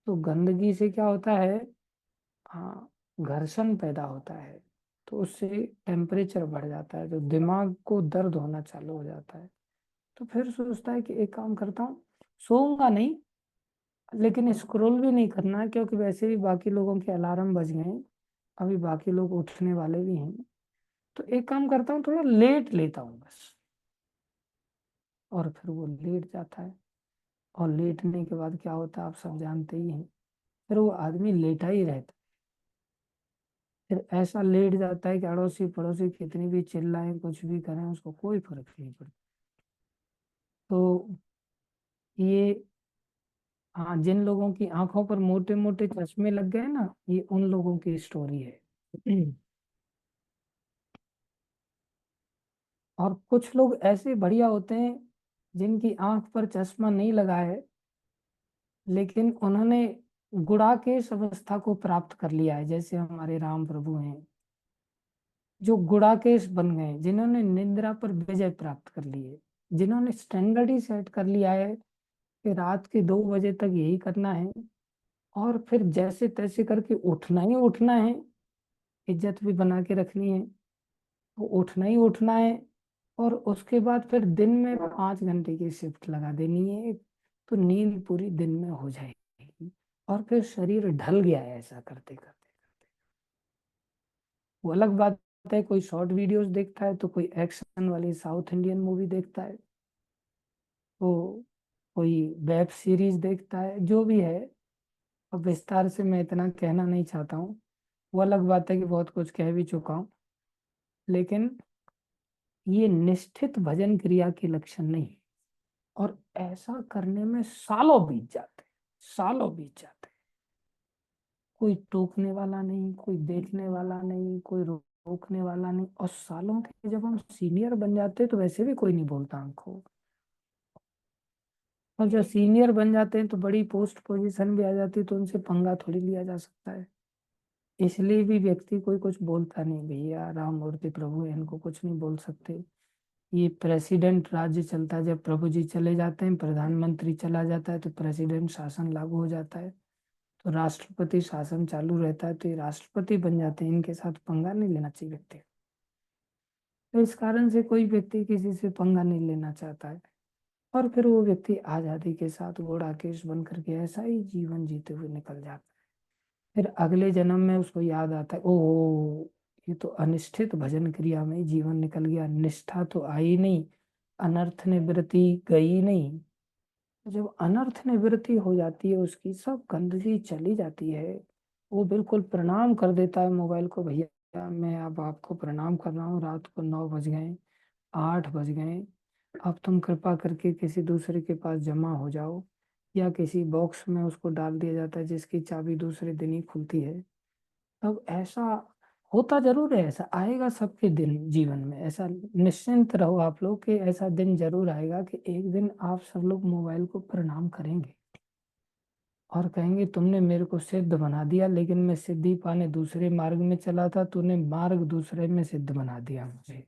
तो गंदगी से क्या होता है, हाँ, घर्षण पैदा होता है, तो उससे टेम्परेचर बढ़ जाता है, तो दिमाग को दर्द होना चालू हो जाता है। तो फिर सोचता है कि एक काम करता हूँ, सोऊंगा नहीं लेकिन स्क्रॉल भी नहीं करना है, क्योंकि वैसे भी बाकी लोगों के अलार्म बज गए हैं, अभी बाकी लोग उठने वाले भी हैं, तो एक काम करता हूँ थोड़ा लेट लेता हूँ बस। और फिर वो लेट जाता है, और लेटने के बाद क्या होता है आप सब जानते ही हैं, फिर वो आदमी लेटा ही रहता है। फिर ऐसा लेट जाता है कि अड़ोसी पड़ोसी कितनी भी चिल्लाएं कुछ भी करें उसको कोई फर्क नहीं पड़ता। तो ये, हाँ, जिन लोगों की आंखों पर मोटे मोटे चश्मे लग गए ना, ये उन लोगों की स्टोरी है। और कुछ लोग ऐसे बढ़िया होते हैं जिनकी आंख पर चश्मा नहीं लगा है, लेकिन उन्होंने गुड़ाकेश अवस्था को प्राप्त कर लिया है, जैसे हमारे राम प्रभु हैं जो गुड़ाकेश बन गए, जिन्होंने निद्रा पर विजय प्राप्त कर ली है, जिन्होंने स्टैंडर्ड ही सेट कर लिया है कि रात के 2 बजे तक यही करना है, और फिर जैसे तैसे करके उठना ही उठना है, इज्जत भी बना के रखनी है, तो उठना ही उठना है। और उसके बाद फिर दिन में 5 घंटे की शिफ्ट लगा देनी है, तो नींद पूरी दिन में हो जाएगी, और फिर शरीर ढल गया है ऐसा करते करते। वो अलग बात है, कोई शॉर्ट वीडियोस देखता है, तो कोई एक्शन वाली साउथ इंडियन मूवी देखता है, तो कोई वेब सीरीज देखता है, जो भी है। अब विस्तार से मैं इतना कहना नहीं चाहता हूँ, वो अलग बात है कि बहुत कुछ कह भी चुका हूँ, लेकिन ये निष्ठित भजन क्रिया के लक्षण नहीं। और ऐसा करने में सालों बीत जाते हैं, सालों बीत जाते हैं, कोई टोकने वाला नहीं, कोई देखने वाला नहीं, कोई रोकने वाला नहीं, और सालों के जब हम सीनियर बन जाते हैं तो वैसे भी कोई नहीं बोलता हमको, और जब सीनियर बन जाते हैं तो बड़ी पोस्ट पोजीशन भी आ जाती है, तो उनसे पंगा थोड़ी लिया जा सकता है। इसलिए भी व्यक्ति कोई कुछ बोलता नहीं, भैया राम मूर्ति प्रभु है, इनको कुछ नहीं बोल सकते, ये प्रेसिडेंट राज्य चलता है, जब प्रभु जी चले जाते हैं, प्रधानमंत्री चला जाता है तो प्रेसिडेंट शासन लागू हो जाता है, तो राष्ट्रपति शासन चालू रहता है, तो ये राष्ट्रपति बन जाते हैं। इनके साथ पंगा नहीं लेना चाहिए व्यक्ति। तो इस कारण से कोई व्यक्ति किसी से पंगा नहीं लेना चाहता है, और फिर वो व्यक्ति आजादी के साथ घोड़ाकेश बन करके ऐसा ही जीवन जीते हुए निकल जाता है। फिर अगले जन्म में उसको याद आता है, ओह ये तो अनिष्ठित भजन क्रिया में ही जीवन निकल गया, निष्ठा तो आई नहीं, अनर्थ निवृत्ति गई नहीं। जब अनर्थ निवृत्ति हो जाती है, उसकी सब गंदगी चली जाती है, वो बिल्कुल प्रणाम कर देता है मोबाइल को, भैया मैं अब आपको प्रणाम कर रहा हूँ, रात को 9 बज गए, 8 बज गए, अब तुम कृपा करके किसी दूसरे के पास जमा हो जाओ, या किसी बॉक्स में उसको डाल दिया जाता है जिसकी चाबी दूसरे दिन ही खुलती है। अब ऐसा होता जरूर है, ऐसा आएगा सबके दिन जीवन में, ऐसा निश्चिंत रहो आप लोग कि ऐसा दिन जरूर आएगा कि एक दिन आप सब लोग मोबाइल को प्रणाम करेंगे और कहेंगे तुमने मेरे को सिद्ध बना दिया, लेकिन मैं सिद्धि पाने दूसरे मार्ग में चला था, तूने मार्ग दूसरे में सिद्ध बना दिया मुझे।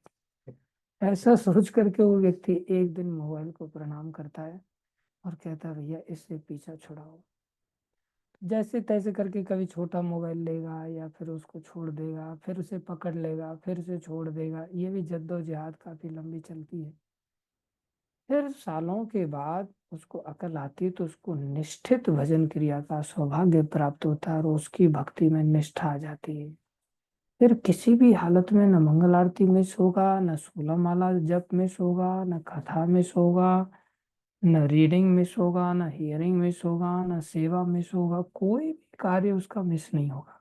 ऐसा सोच करके वो व्यक्ति एक दिन मोबाइल को प्रणाम करता है और कहता है भैया इससे पीछा छुड़ाओ। जैसे तैसे करके कभी छोटा मोबाइल लेगा या फिर उसको छोड़ देगा, फिर उसे पकड़ लेगा, फिर उसे छोड़ देगा, ये भी जद्दोजहद काफी लंबी चलती है। फिर सालों के बाद उसको अकल आती है, तो उसको निष्ठित भजन क्रिया का सौभाग्य प्राप्त होता है और उसकी भक्ति में निष्ठा आ जाती है। फिर किसी भी हालत में न मंगल आरती मिस होगा, न 16 माला जप मिस होगा, न कथा मिस होगा, न रीडिंग मिस होगा, न हियरिंग मिस होगा, न सेवा मिस होगा, कोई भी कार्य उसका मिस नहीं होगा।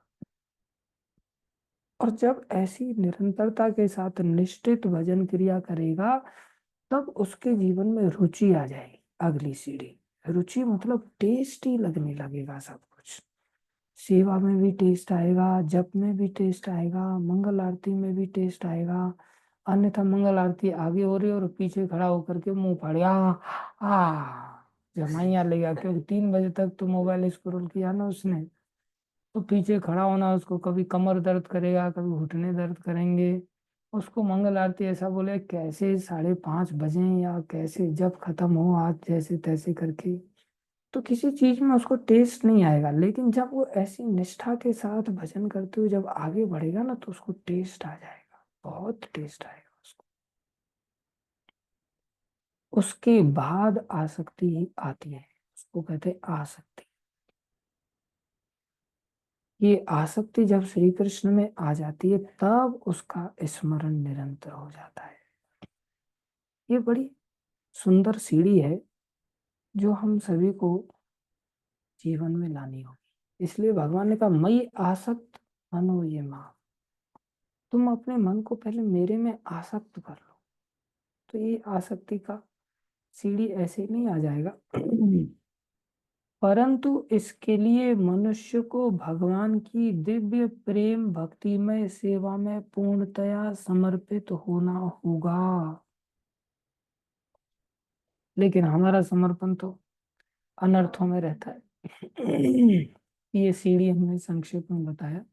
और जब ऐसी निरंतरता के साथ निष्ठित भजन क्रिया करेगा, तब उसके जीवन में रुचि आ जाएगी। अगली सीढ़ी, रुचि मतलब टेस्टी लगने लगेगा सब कुछ। सेवा में भी टेस्ट आएगा, जप में भी टेस्ट आएगा, मंगल आरती में भी टेस्ट आएगा। अन्यथा मंगल आरती आगे हो रही है और पीछे खड़ा होकर के मुंह फाड़ जमाइया लेगा, क्योंकि 3 बजे तक तो मोबाइल स्क्रॉल किया ना उसने, तो पीछे खड़ा होना उसको कभी कमर दर्द करेगा, कभी घुटने दर्द करेंगे। उसको मंगल आरती ऐसा बोले कैसे 5:30 बजे या कैसे जब खत्म हो आज जैसे तैसे करके, तो किसी चीज में उसको टेस्ट नहीं आएगा। लेकिन जब वो ऐसी निष्ठा के साथ भजन करते हुए जब आगे बढ़ेगा ना, तो उसको टेस्ट आ जाएगा, बहुत टेस्ट आएगा उसको। उसके बाद आसक्ति आती है, उसको कहते हैं आसक्ति। ये आसक्ति जब श्री कृष्ण में आ जाती है, तब उसका स्मरण निरंतर हो जाता है। ये बड़ी सुंदर सीढ़ी है जो हम सभी को जीवन में लानी होगी। इसलिए भगवान ने कहा मई आसक्त मनो ये माँ, तुम अपने मन को पहले मेरे में आसक्त कर लो। तो ये आसक्ति का सीढ़ी ऐसे ही नहीं आ जाएगा परंतु इसके लिए मनुष्य को भगवान की दिव्य प्रेम भक्तिमय सेवा में पूर्णतया समर्पित होना होगा। लेकिन हमारा समर्पण तो अनर्थों में रहता है ये सीढ़ी हमने संक्षेप में बताया,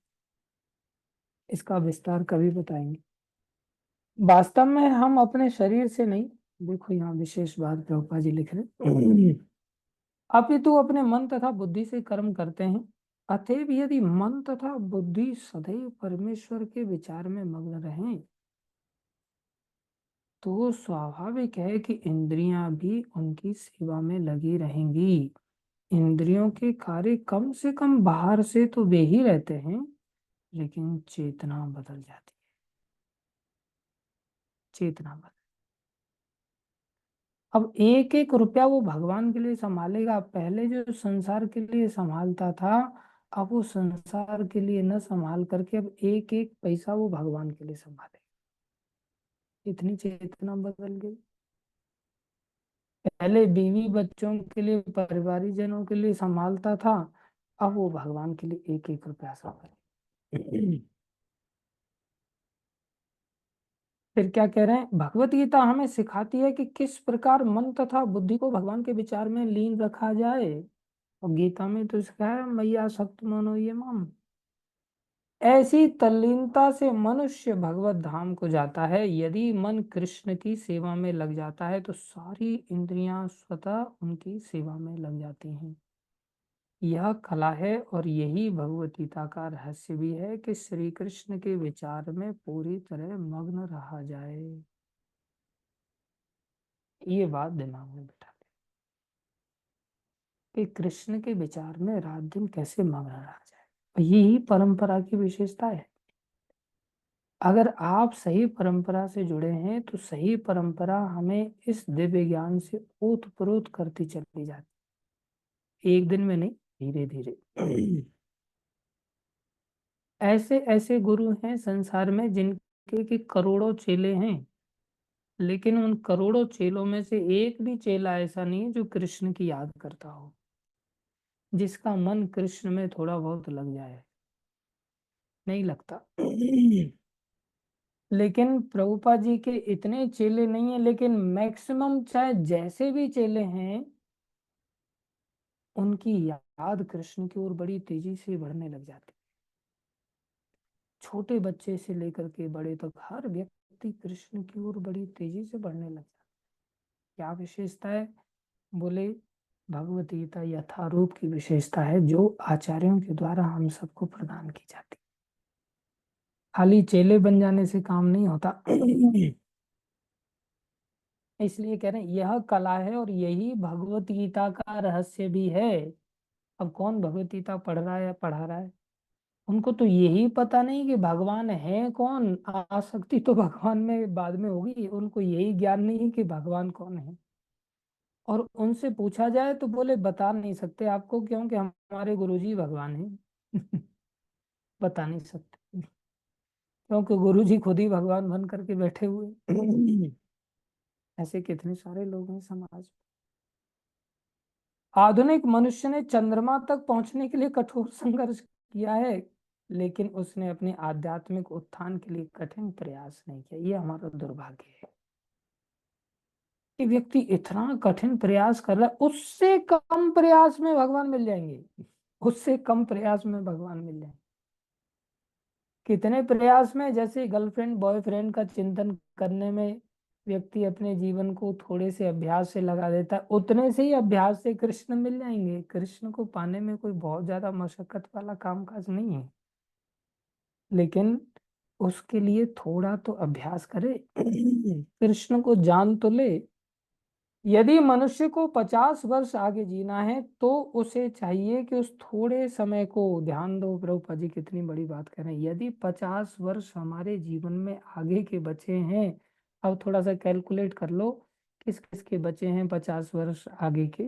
इसका विस्तार कभी बताएंगे। वास्तव में हम अपने शरीर से नहीं, देखो यहाँ विशेष बात प्रभुपाद जी लिख रहे अपितु अपने मन तथा बुद्धि से कर्म करते हैं। अतएव यदि मन तथा बुद्धि सदैव परमेश्वर के विचार में मग्न रहें, तो स्वाभाविक है कि इंद्रियां भी उनकी सेवा में लगी रहेंगी। इंद्रियों के कार्य कम से कम बाहर से तो वे ही रहते हैं, लेकिन चेतना बदल जाती है। चेतना बदल, अब एक एक रुपया वो भगवान के लिए संभालेगा। पहले जो संसार के लिए संभालता था, अब वो संसार के लिए न संभाल करके अब एक एक पैसा वो भगवान के लिए संभालेगा। इतनी चेतना बदल गई। पहले बीवी बच्चों के लिए परिवारिक जनों के लिए संभालता था, अब वो भगवान के लिए एक एक रुपया संभाले फिर क्या कह रहे हैं, भगवत गीता हमें सिखाती है कि किस प्रकार मन तथा बुद्धि को भगवान के विचार में लीन रखा जाए। और गीता में तो सिखाया मैया सक्त मनो ये माम, ऐसी तल्लीनता से मनुष्य भगवत धाम को जाता है। यदि मन कृष्ण की सेवा में लग जाता है तो सारी इंद्रियां स्वतः उनकी सेवा में लग जाती हैं। यह कला है और यही भगवत गीता का रहस्य भी है कि श्री कृष्ण के विचार में पूरी तरह मग्न रहा जाए। ये बात दिमाग में बिठा कि कृष्ण के विचार में रात दिन कैसे मग्न रहा जाए। यही परंपरा की विशेषता है। अगर आप सही परंपरा से जुड़े हैं तो सही परंपरा हमें इस दिव्य ज्ञान से ओतप्रोत करती चली जाती, एक दिन में नहीं, धीरे धीरे। ऐसे ऐसे गुरु हैं संसार में जिनके के करोड़ों चेले हैं, लेकिन उन करोड़ों चेलों में से एक भी चेला ऐसा नहीं है जो कृष्ण की याद करता हो, जिसका मन कृष्ण में थोड़ा बहुत लग जाए, नहीं लगता। लेकिन प्रभुपाद जी के इतने चेले नहीं है, लेकिन मैक्सिमम चाहे जैसे भी चेले हैं उनकी याद कृष्ण की ओर बड़ी तेजी से बढ़ने लग जाती। छोटे बच्चे से लेकर के बड़े तक हर व्यक्ति कृष्ण की ओर बड़ी तेजी से बढ़ने लग जाता। क्या विशेषता है? बोले भगवत गीता यथारूप की विशेषता है जो आचार्यों के द्वारा हम सबको प्रदान की जाती। खाली चेले बन जाने से काम नहीं होता। इसलिए कह रहे हैं यह कला है और यही भगवत गीता का रहस्य भी है। अब कौन भगवत गीता पढ़ रहा है या पढ़ा रहा है, उनको तो यही पता नहीं कि भगवान है कौन। आसक्ति तो भगवान में बाद में होगी, उनको यही ज्ञान नहीं है कि भगवान कौन है। और उनसे पूछा जाए तो बोले बता नहीं सकते आपको, क्योंकि हमारे गुरुजी भगवान हैं। बता नहीं सकते, क्योंकि गुरुजी खुद ही भगवान बन करके बैठे हुए। ऐसे कितने सारे लोग हैं समाज में। आधुनिक मनुष्य ने चंद्रमा तक पहुंचने के लिए कठोर संघर्ष किया है, लेकिन उसने अपने आध्यात्मिक उत्थान के लिए कठिन प्रयास नहीं किया। ये हमारा दुर्भाग्य है कि व्यक्ति इतना कठिन प्रयास कर रहा है, उससे कम प्रयास में भगवान मिल जाएंगे। उससे कम प्रयास में भगवान मिल जाएंगे। कितने प्रयास में, जैसे गर्लफ्रेंड बॉयफ्रेंड का चिंतन करने में व्यक्ति अपने जीवन को थोड़े से अभ्यास से लगा देता है, उतने से ही अभ्यास से कृष्ण मिल जाएंगे। कृष्ण को पाने में कोई बहुत ज्यादा मशक्कत वाला कामकाज नहीं है, लेकिन उसके लिए थोड़ा तो अभ्यास करे। कृष्ण को जान तो ले। यदि मनुष्य को 50 वर्ष आगे जीना है तो उसे चाहिए कि उस थोड़े समय को, ध्यान दो प्रभुपाद जी कितनी बड़ी बात कर रहे हैं, यदि 50 वर्ष हमारे जीवन में आगे के बचे हैं, अब थोड़ा सा कैलकुलेट कर लो किस किस के बचे हैं 50 वर्ष आगे के।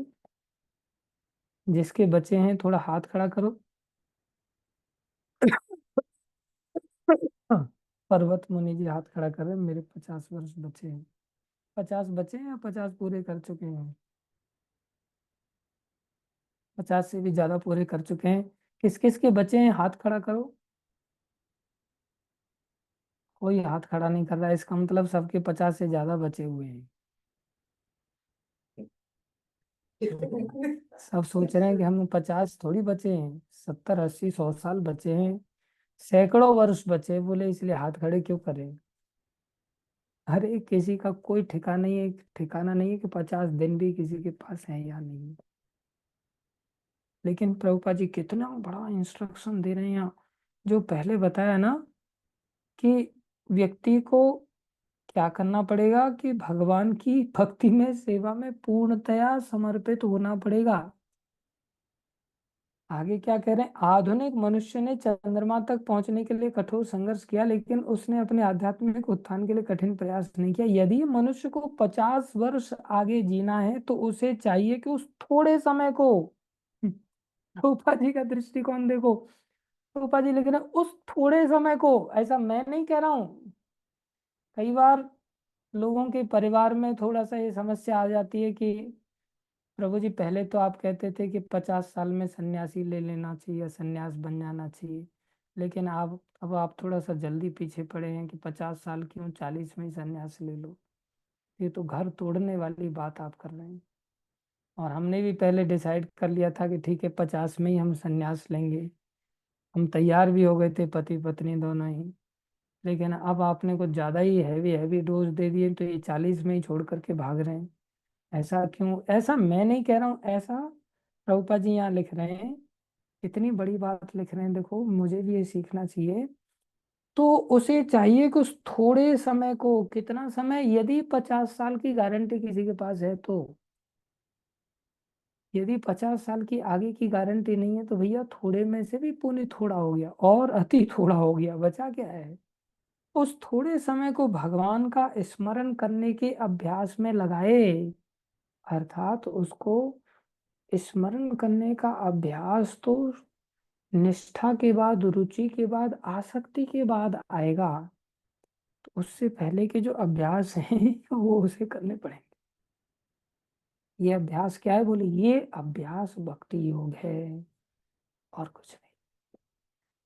जिसके बचे हैं थोड़ा हाथ खड़ा करो। पर्वत मुनि जी हाथ खड़ा कर रहे हैं, मेरे 50 वर्ष बचे हैं। 50 बचे हैं या 50 पूरे कर चुके हैं? 50 से भी ज्यादा पूरे कर चुके हैं। किस किस के बचे हैं हाथ खड़ा करो। कोई हाथ खड़ा नहीं कर रहा है, इसका मतलब सबके 50 से ज्यादा बचे हुए हैं। सब सोच रहे हैं कि हम 50 थोड़ी बचे हैं, 70 80 100 साल बचे हैं, सैकड़ों वर्ष बचे, बोले इसलिए हाथ खड़े क्यों करें। अरे किसी का कोई ठिकाना नहीं है, ठिकाना नहीं है कि 50 दिन भी किसी के पास है या नहीं। लेकिन प्रभुपाद जी कितना बड़ा इंस्ट्रक्शन दे रहे हैं यहाँ। जो पहले बताया ना कि व्यक्ति को क्या करना पड़ेगा, कि भगवान की भक्ति में सेवा में पूर्णतया समर्पित होना पड़ेगा। आगे क्या कह रहे हैं, आधुनिक मनुष्य ने चंद्रमा तक पहुंचने के लिए कठोर संघर्ष किया, लेकिन उसने अपने आध्यात्मिक उत्थान के लिए कठिन प्रयास नहीं किया। यदि मनुष्य को 50 वर्ष आगे जीना है तो उसे चाहिए कि उस थोड़े समय को, रूपा जी का दृष्टिकोण देखो। रूपा जी लिख रहे हैं उस थोड़े समय को, ऐसा मैं नहीं कह रहा हूं। कई बार लोगों के परिवार में थोड़ा सा ये समस्या आ जाती है कि प्रभु जी पहले तो आप कहते थे कि 50 साल में सन्यासी ले लेना चाहिए, सन्यास बन जाना चाहिए, लेकिन आप अब आप थोड़ा सा जल्दी पीछे पड़े हैं कि 50 साल क्यों, 40 में ही सन्यास ले लो। ये तो घर तोड़ने वाली बात आप कर रहे हैं। और हमने भी पहले डिसाइड कर लिया था कि ठीक है 50 में ही हम सन्यास लेंगे। हम तैयार भी हो गए थे पति पत्नी दोनों ही, लेकिन अब आपने कुछ ज्यादा ही हैवी हैवी डोज दे दिए तो ये 40 में ही छोड़ करके भाग रहे हैं। ऐसा क्यों? ऐसा मैं नहीं कह रहा हूँ, ऐसा प्रभुपाद जी यहाँ लिख रहे हैं, इतनी बड़ी बात लिख रहे हैं, देखो मुझे भी ये सीखना चाहिए। तो उसे चाहिए कि उस थोड़े समय को, कितना समय, यदि 50 साल की गारंटी किसी के पास है तो, यदि 50 साल की आगे की गारंटी नहीं है तो भैया थोड़े में से भी पुण्य थोड़ा हो गया और अति थोड़ा हो गया, बचा क्या है? उस थोड़े समय को भगवान का स्मरण करने के अभ्यास में लगाए, अर्थात उसको स्मरण करने का अभ्यास तो निष्ठा के बाद, रुचि के बाद, आसक्ति के बाद आएगा। तो उससे पहले के जो अभ्यास हैं वो उसे करने पड़ेंगे। ये अभ्यास क्या है? बोले ये अभ्यास भक्ति योग है और कुछ नहीं।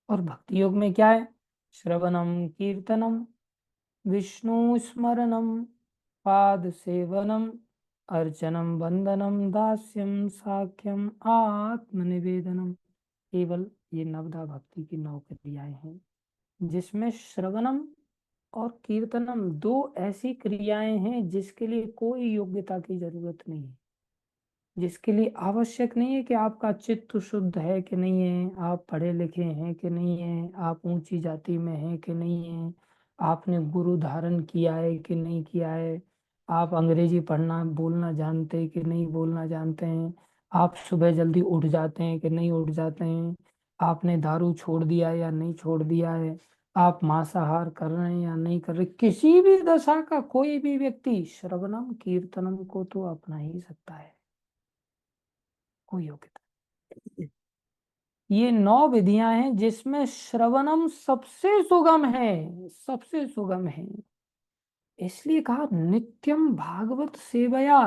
और भक्ति योग में क्या है? श्रवणम कीर्तनम, विष्णु स्मरणम, पाद सेवनम, अर्चनम, वंदनम, दास्यम, साख्यम, आत्मनिवेदनम। केवल ये नवदा भक्ति की 9 क्रियाएं हैं, जिसमें श्रवणम और कीर्तनम 2 ऐसी क्रियाएं हैं जिसके लिए कोई योग्यता की जरूरत नहीं है, जिसके लिए आवश्यक नहीं है कि आपका चित्त शुद्ध है कि नहीं है, आप पढ़े लिखे हैं कि नहीं है, आप ऊंची जाति में हैं कि नहीं है, आपने गुरु धारण किया है कि नहीं किया है, आप अंग्रेजी पढ़ना बोलना जानते कि नहीं बोलना जानते हैं, आप सुबह जल्दी उठ जाते हैं कि नहीं उठ जाते हैं, आपने दारू छोड़ दिया या नहीं छोड़ दिया है, आप मांसाहार कर रहे हैं या नहीं कर रहे। किसी भी दशा का कोई भी व्यक्ति श्रवणम कीर्तनम को तो अपना ही सकता है, कोई योग्यता। ये 9 विधियां हैं जिसमें श्रवणम सबसे सुगम है, सबसे सुगम है। इसलिए कहा नित्यम भागवत सेवया।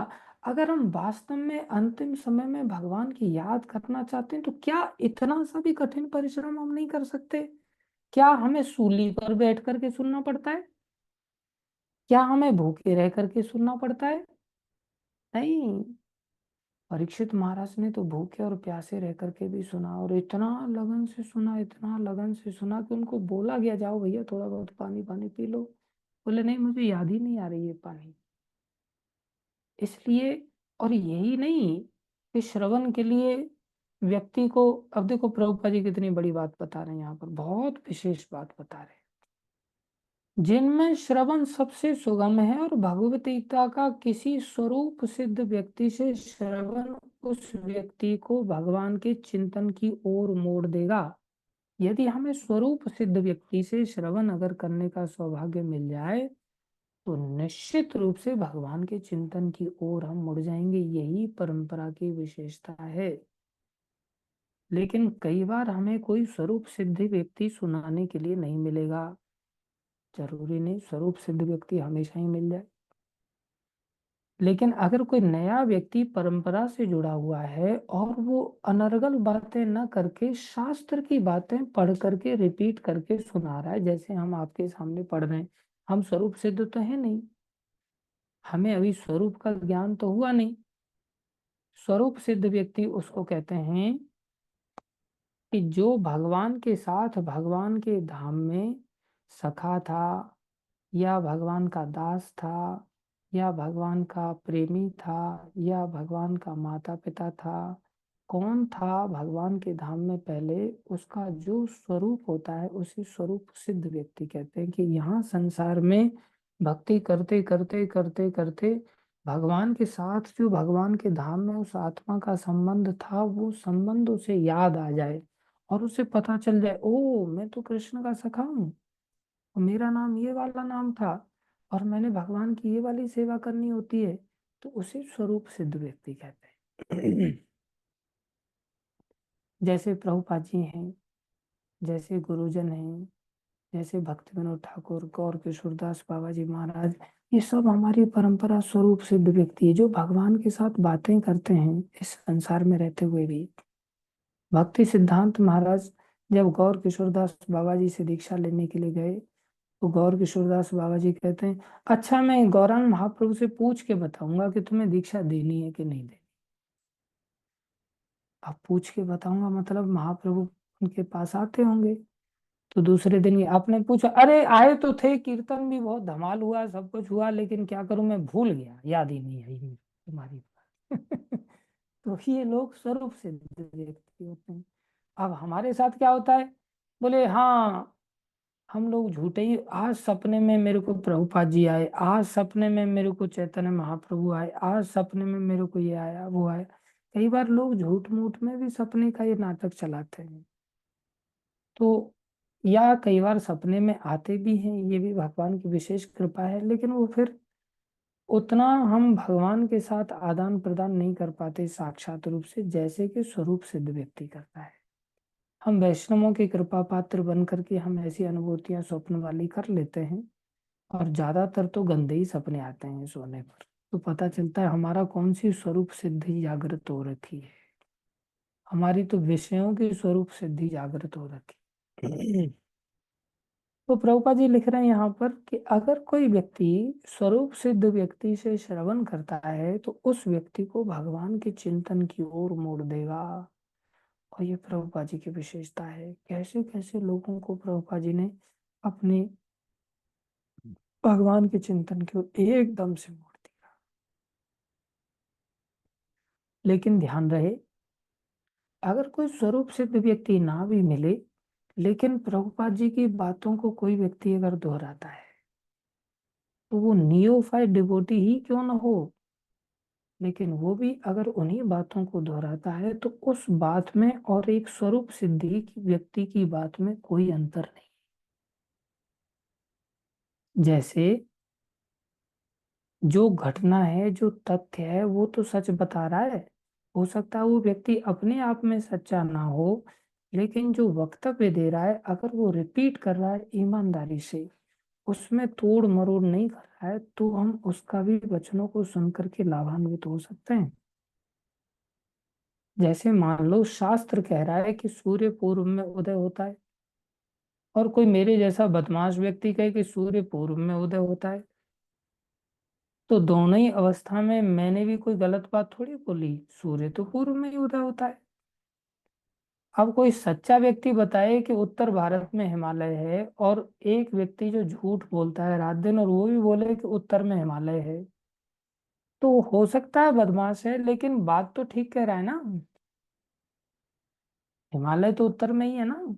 अगर हम वास्तव में अंतिम समय में भगवान की याद करना चाहते हैं तो क्या इतना सा भी कठिन परिश्रम हम नहीं कर सकते? क्या हमें सूली पर बैठ करके सुनना पड़ता है? क्या हमें भूखे रह करके सुनना पड़ता है? नहीं। परीक्षित महाराज ने तो भूखे और प्यासे रह करके भी सुना, और इतना लगन से सुना, इतना लगन से सुना कि उनको बोला गया जाओ भैया थोड़ा बहुत पानी पानी पी लो। बोले नहीं, मुझे याद ही नहीं आ रही है पानी। इसलिए, और यही नहीं कि श्रवण के लिए व्यक्ति को, अब देखो प्रभुपाद जी कितनी बड़ी बात बता रहे हैं, यहाँ पर बहुत विशेष बात बता रहे हैं, जिनमें श्रवण सबसे सुगम है और भगवतीता का किसी स्वरूप सिद्ध व्यक्ति से श्रवण उस व्यक्ति को भगवान के चिंतन की ओर मोड़ देगा। यदि हमें स्वरूप सिद्ध व्यक्ति से श्रवण अगर करने का सौभाग्य मिल जाए तो निश्चित रूप से भगवान के चिंतन की ओर हम मुड़ जाएंगे। यही परंपरा की विशेषता है। लेकिन कई बार हमें कोई स्वरूप सिद्ध व्यक्ति सुनाने के लिए नहीं मिलेगा। जरूरी नहीं स्वरूप सिद्ध व्यक्ति हमेशा ही मिल जाए, लेकिन अगर कोई नया व्यक्ति परंपरा से जुड़ा हुआ है और वो अनर्गल बातें न करके शास्त्र की बातें पढ़ करके रिपीट करके सुना रहा है, जैसे हम आपके सामने पढ़ रहे हैं, हम स्वरूप सिद्ध तो है नहीं, हमें अभी स्वरूप का ज्ञान तो हुआ नहीं। स्वरूप सिद्ध व्यक्ति उसको कहते हैं कि जो भगवान के साथ भगवान के धाम में सखा था, या भगवान का दास था, या भगवान का प्रेमी था, या भगवान का माता पिता था। कौन था भगवान के धाम में पहले, उसका जो स्वरूप होता है उसी स्वरूप सिद्ध व्यक्ति कहते हैं कि यहाँ संसार में भक्ति करते करते करते करते भगवान के साथ जो भगवान के धाम में उस आत्मा का संबंध था, वो संबंध उसे याद आ जाए और उसे पता चल जाए, ओ मैं तो कृष्ण का सखा हूँ, और मेरा नाम ये वाला नाम था, और मैंने भगवान की ये वाली सेवा करनी होती है। तो उसे स्वरूप सिद्ध व्यक्ति कहते हैं। जैसे प्रभुपाद जी हैं, जैसे गुरुजन हैं, जैसे भक्ति विनोद ठाकुर, गौर किशोरदास बाबा जी महाराज, ये सब हमारी परंपरा स्वरूप सिद्ध व्यक्ति है जो भगवान के साथ बातें करते हैं इस संसार में रहते हुए भी। भक्ति सिद्धांत महाराज जब गौर किशोरदास बाबा जी से दीक्षा लेने के लिए गए तो गौर किशोरदास बाबा जी कहते हैं, अच्छा मैं गौरांग महाप्रभु से पूछ के बताऊंगा कि तुम्हें दीक्षा देनी है कि नहीं देनी। अब पूछ के बताऊंगा मतलब महाप्रभु उनके पास आते होंगे। तो दूसरे दिन ये आपने पूछा, अरे आए तो थे, कीर्तन भी बहुत धमाल हुआ, सब कुछ हुआ, लेकिन क्या करूं मैं भूल गया, याद ही नहीं आई मुझे तुम्हारी बात। तो ये लोग स्वरूप सिद्ध व्यक्ति होते हैं। अब हमारे साथ क्या होता है, बोले हाँ, हम लोग झूठे ही, आज सपने में मेरे को प्रभुपाद जी आए, आज सपने में मेरे को चैतन्य महाप्रभु आए, आज सपने में मेरे को ये आया वो आया। कई बार लोग झूठ मूठ में भी सपने का ये नाटक चलाते हैं। तो या कई बार सपने में आते भी हैं, ये भी भगवान की विशेष कृपा है, लेकिन वो फिर उतना हम भगवान के साथ आदान प्रदान नहीं कर पाते साक्षात रूप से, जैसे कि स्वरूप सिद्ध व्यक्ति करता है। हम वैष्णवों की कृपा पात्र बन करके हम ऐसी अनुभूतियां स्वप्न वाली कर लेते हैं, और ज्यादातर तो गंदे ही सपने आते हैं सोने पर। तो पता चलता है हमारा कौन सी स्वरूप सिद्धि जागृत हो रखी है। हमारी तो विषयों की स्वरूप सिद्धि जागृत हो रखी है। तो प्रभुपाद जी लिख रहे हैं यहाँ पर कि अगर कोई व्यक्ति स्वरूप सिद्ध व्यक्ति से श्रवण करता है तो उस व्यक्ति को भगवान के चिंतन की ओर मोड़ देगा। और ये प्रभुपाद जी की विशेषता है, कैसे कैसे लोगों को प्रभुपाद जी ने अपने भगवान के चिंतन की ओर एकदम से मोड़ दिया। लेकिन ध्यान रहे, अगर कोई स्वरूप सिद्ध व्यक्ति ना भी मिले, लेकिन प्रभुपाद जी की बातों को कोई व्यक्ति अगर दोहराता है, तो वो नियोफाइट डिवोटी ही क्यों ना हो, लेकिन वो भी अगर उन्हीं बातों को दोहराता है तो उस बात में और एक स्वरूप सिद्धि की व्यक्ति की बात में कोई अंतर नहीं। जैसे जो घटना है, जो तथ्य है, वो तो सच बता रहा है। हो सकता है वो व्यक्ति अपने आप में सच्चा ना हो, लेकिन जो वक्तव्य दे रहा है, अगर वो रिपीट कर रहा है ईमानदारी से, उसमें तोड़ मरोड़ नहीं कर रहा है, तो हम उसका भी वचनों को सुन करके लाभान्वित हो सकते हैं। जैसे मान लो शास्त्र कह रहा है कि सूर्य पूर्व में उदय होता है, और कोई मेरे जैसा बदमाश व्यक्ति कहे कि सूर्य पूर्व में उदय होता है, तो दोनों ही अवस्था में मैंने भी कोई गलत बात थोड़ी बोली, सूर्य तो पूर्व में ही उदय होता है। अब कोई सच्चा व्यक्ति बताए कि उत्तर भारत में हिमालय है, और एक व्यक्ति जो झूठ बोलता है रात दिन और वो भी बोले कि उत्तर में हिमालय है, तो हो सकता है बदमाश है, लेकिन बात तो ठीक कह रहा है ना, हिमालय तो उत्तर में ही है ना।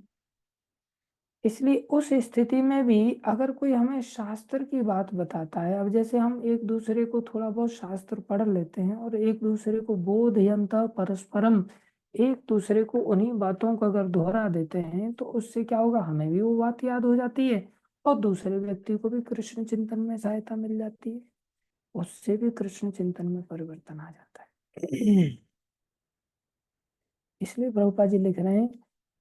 इसलिए उस स्थिति में भी अगर कोई हमें शास्त्र की बात बताता है, अब जैसे हम एक दूसरे को थोड़ा बहुत शास्त्र पढ़ लेते हैं और एक दूसरे को बोधयंत परस्परम, एक दूसरे को उन्हीं बातों को अगर दोहरा देते हैं, तो उससे क्या होगा, हमें भी वो बात याद हो जाती है, और दूसरे व्यक्ति को भी कृष्ण चिंतन में सहायता मिल जाती है, उससे भी कृष्ण चिंतन में परिवर्तन आ जाता है। इसलिए प्रभुपाद जी लिख रहे हैं,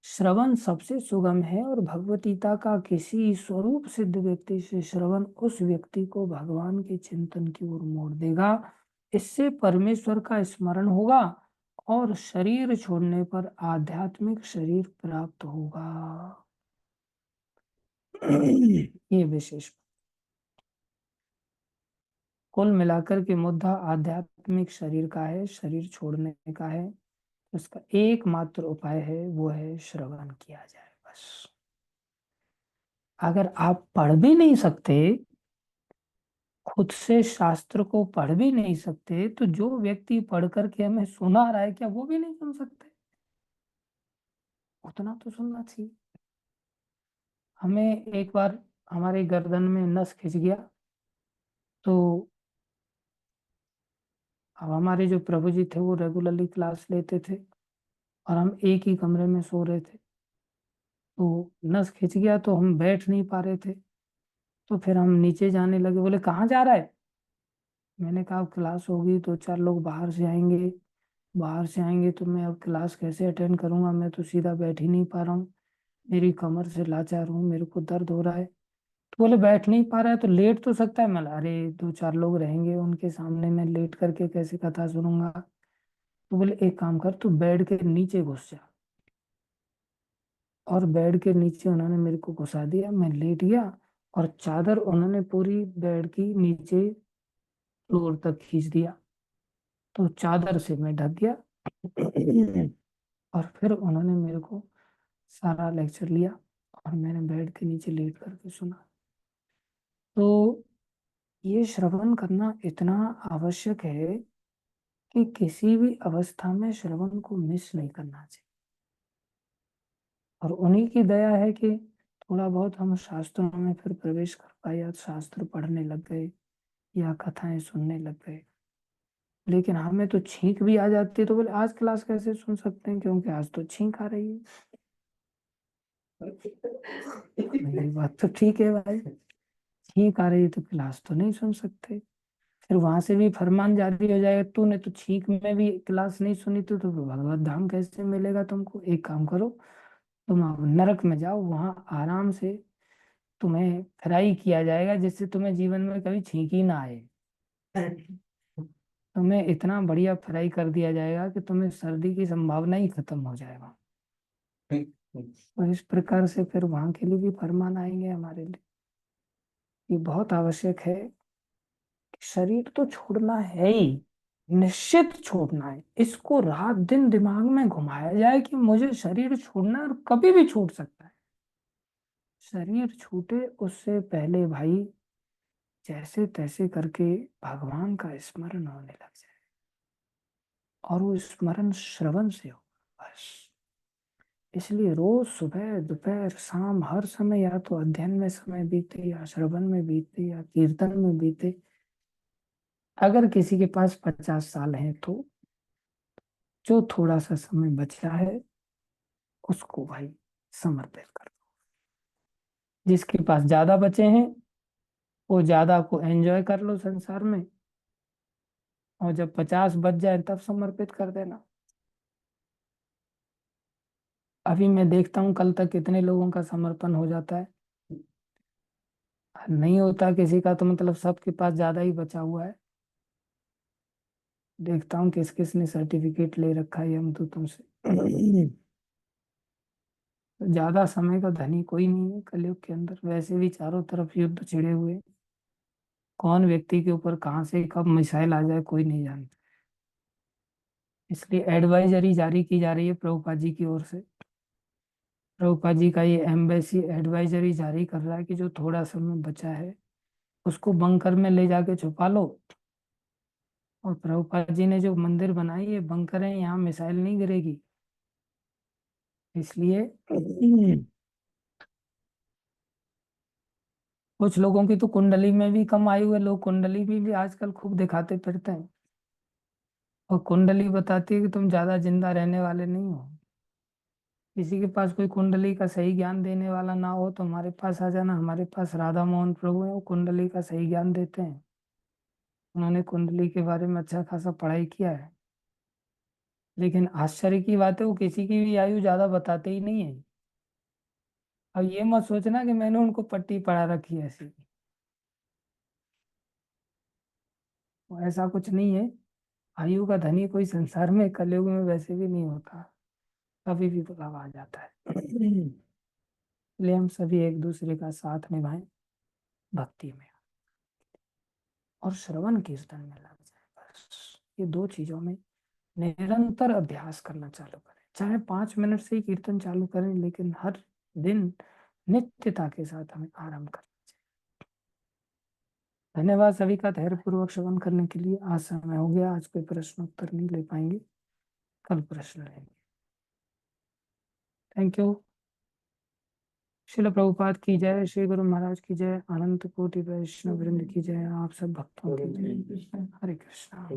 श्रवण सबसे सुगम है, और भगवतीता का किसी स्वरूप सिद्ध व्यक्ति से श्रवण उस व्यक्ति को भगवान के चिंतन की ओर मोड़ देगा। इससे परमेश्वर का स्मरण होगा, और शरीर छोड़ने पर आध्यात्मिक शरीर प्राप्त होगा। ये विशेष, कुल मिलाकर के मुद्दा आध्यात्मिक शरीर का है, शरीर छोड़ने का है। उसका एकमात्र उपाय है, वो है श्रवण किया जाए बस। अगर आप पढ़ भी नहीं सकते, खुद से शास्त्र को पढ़ भी नहीं सकते, तो जो व्यक्ति पढ़ करके हमें सुना रहा है, क्या वो भी नहीं सुन सकते? उतना तो सुनना चाहिए। हमें एक बार हमारे गर्दन में नस खिंच गया, तो अब हमारे जो प्रभु जी थे वो रेगुलरली क्लास लेते थे, और हम एक ही कमरे में सो रहे थे। तो नस खिंच गया तो हम बैठ नहीं पा रहे थे, तो फिर हम नीचे जाने लगे, बोले कहाँ जा रहा है? मैंने कहा अब क्लास होगी, दो चार लोग बाहर से आएंगे, बाहर से आएंगे तो मैं अब क्लास कैसे अटेंड करूंगा, मैं तो सीधा बैठ ही नहीं पा रहा हूँ, मेरी कमर से लाचार हूँ, मेरे को दर्द हो रहा है। तो बोले बैठ नहीं पा रहा है तो लेट तो सकता है। मैं बोला, अरे दो चार लोग रहेंगे, उनके सामने मैं लेट करके कैसे कथा सुनूंगा? तो बोले एक काम कर, तू बेड के नीचे घुस जा। और बेड के नीचे उन्होंने मेरे को घुसा दिया, मैं लेट गया, और चादर उन्होंने पूरी बेड की नीचे फ्लोर तक खींच दिया, तो चादर से मैं ढक गया। और फिर उन्होंने मेरे को सारा लेक्चर लिया और मैंने बेड के नीचे लेट करके सुना। तो ये श्रवण करना इतना आवश्यक है कि किसी भी अवस्था में श्रवण को मिस नहीं करना चाहिए। और उन्हीं की दया है कि थोड़ा बहुत हम शास्त्रों में फिर प्रवेश कर पाए, या शास्त्र पढ़ने लग गए या कथाएं सुनने लग गए। लेकिन हमें तो छींक भी आ जाती है, तो बोले आज क्लास कैसे सुन सकते हैं, क्योंकि आज तो छींक आ रही है। ये बात तो ठीक है भाई, छींक आ रही है तो क्लास तो नहीं सुन सकते। फिर वहां से भी फरमान जारी हो जाएगा, तूने तो छींक में भी क्लास नहीं सुनी तो भगवत धाम कैसे मिलेगा तुमको। एक काम करो, तुम अब नरक में जाओ, वहां आराम से तुम्हें फ्राई किया जाएगा, जिससे तुम्हें जीवन में कभी छींक ही ना आए। तुम्हें इतना बढ़िया फ्राई कर दिया जाएगा कि तुम्हें सर्दी की संभावना ही खत्म हो जाएगा। तो इस प्रकार से फिर वहां के लिए भी फरमान आएंगे हमारे लिए। ये बहुत आवश्यक है कि शरीर तो छोड़ना है ही, निश्चित छोड़ना है। इसको रात दिन दिमाग में घुमाया जाए कि मुझे शरीर छोड़ना है और कभी भी छूट सकता है। शरीर छूटे उससे पहले भाई जैसे तैसे करके भगवान का स्मरण होने लग जाए, और वो स्मरण श्रवण से हो बस। इसलिए रोज सुबह दोपहर शाम हर समय या तो अध्ययन में समय बीते, या श्रवण में बीते, या कीर्तन में बीते। अगर किसी के पास 50 साल है तो जो थोड़ा सा समय बचा है उसको भाई समर्पित कर दो। जिसके पास ज्यादा बचे हैं वो ज्यादा को एंजॉय कर लो संसार में, और जब 50 बच जाए तब समर्पित कर देना। अभी मैं देखता हूँ कल तक कितने लोगों का समर्पण हो जाता है। नहीं होता किसी का, तो मतलब सबके पास ज्यादा ही बचा हुआ है। देखता हूँ किस किस ने सर्टिफिकेट ले रखा है हम तो तुमसे। ज्यादा समय का धनी कोई नहीं है कलयुग के अंदर। वैसे भी चारों तरफ युद्ध छिड़े हुए हैं। कौन व्यक्ति के ऊपर कहाँ से कब मिसाइल आ जाए कोई नहीं जानता। इसलिए एडवाइजरी जारी की जा रही है प्रभुपाद जी की ओर से। प्रभुपाद जी का ये एम्बेसी एडवाइजरी जारी कर रहा है कि जो थोड़ा समय बचा है उसको बंकर में ले जाके छुपा लो। और प्रभुपाद जी ने जो मंदिर बनाई है बंकर है, यहाँ मिसाइल नहीं गिरेगी। इसलिए कुछ लोगों की तो कुंडली में भी कम आयु है, लोग कुंडली भी आजकल खूब दिखाते फिरते हैं। और कुंडली बताती है कि तुम ज्यादा जिंदा रहने वाले नहीं हो। किसी के पास कोई कुंडली का सही ज्ञान देने वाला ना हो तो हमारे पास आ जाना। हमारे पास राधा मोहन प्रभु है, वो कुंडली का सही ज्ञान देते हैं। उन्होंने कुंडली के बारे में अच्छा खासा पढ़ाई किया है। लेकिन आश्चर्य की बात है वो किसी की भी आयु ज्यादा बताते ही नहीं है। अब ये मत सोचना कि मैंने उनको पट्टी पढ़ा रखी है ऐसी। वो ऐसा कुछ नहीं है। आयु का धनी कोई संसार में कलयुग में वैसे भी नहीं होता, कभी भी बुलाव आ जाता है। इसलिए हम सभी एक दूसरे का साथ निभाएं भक्ति में, और श्रवण कीर्तन में लग जाए बस। ये दो चीजों में निरंतर अभ्यास करना चालू करें। चाहे 5 मिनट से ही कीर्तन चालू करें, लेकिन हर दिन नित्यता के साथ हमें आरंभ करना चाहिए। धन्यवाद सभी का धैर्य पूर्वक श्रवण करने के लिए। आज समय हो गया, आज कोई प्रश्न उत्तर नहीं ले पाएंगे, कल प्रश्न लेंगे। Thank you. शिल प्रभुपाद की जय, श्री गुरु महाराज की जय, अनंत कोटि वैष्णव वृंद की जय, आप सब भक्तों की जय। हरे कृष्णा।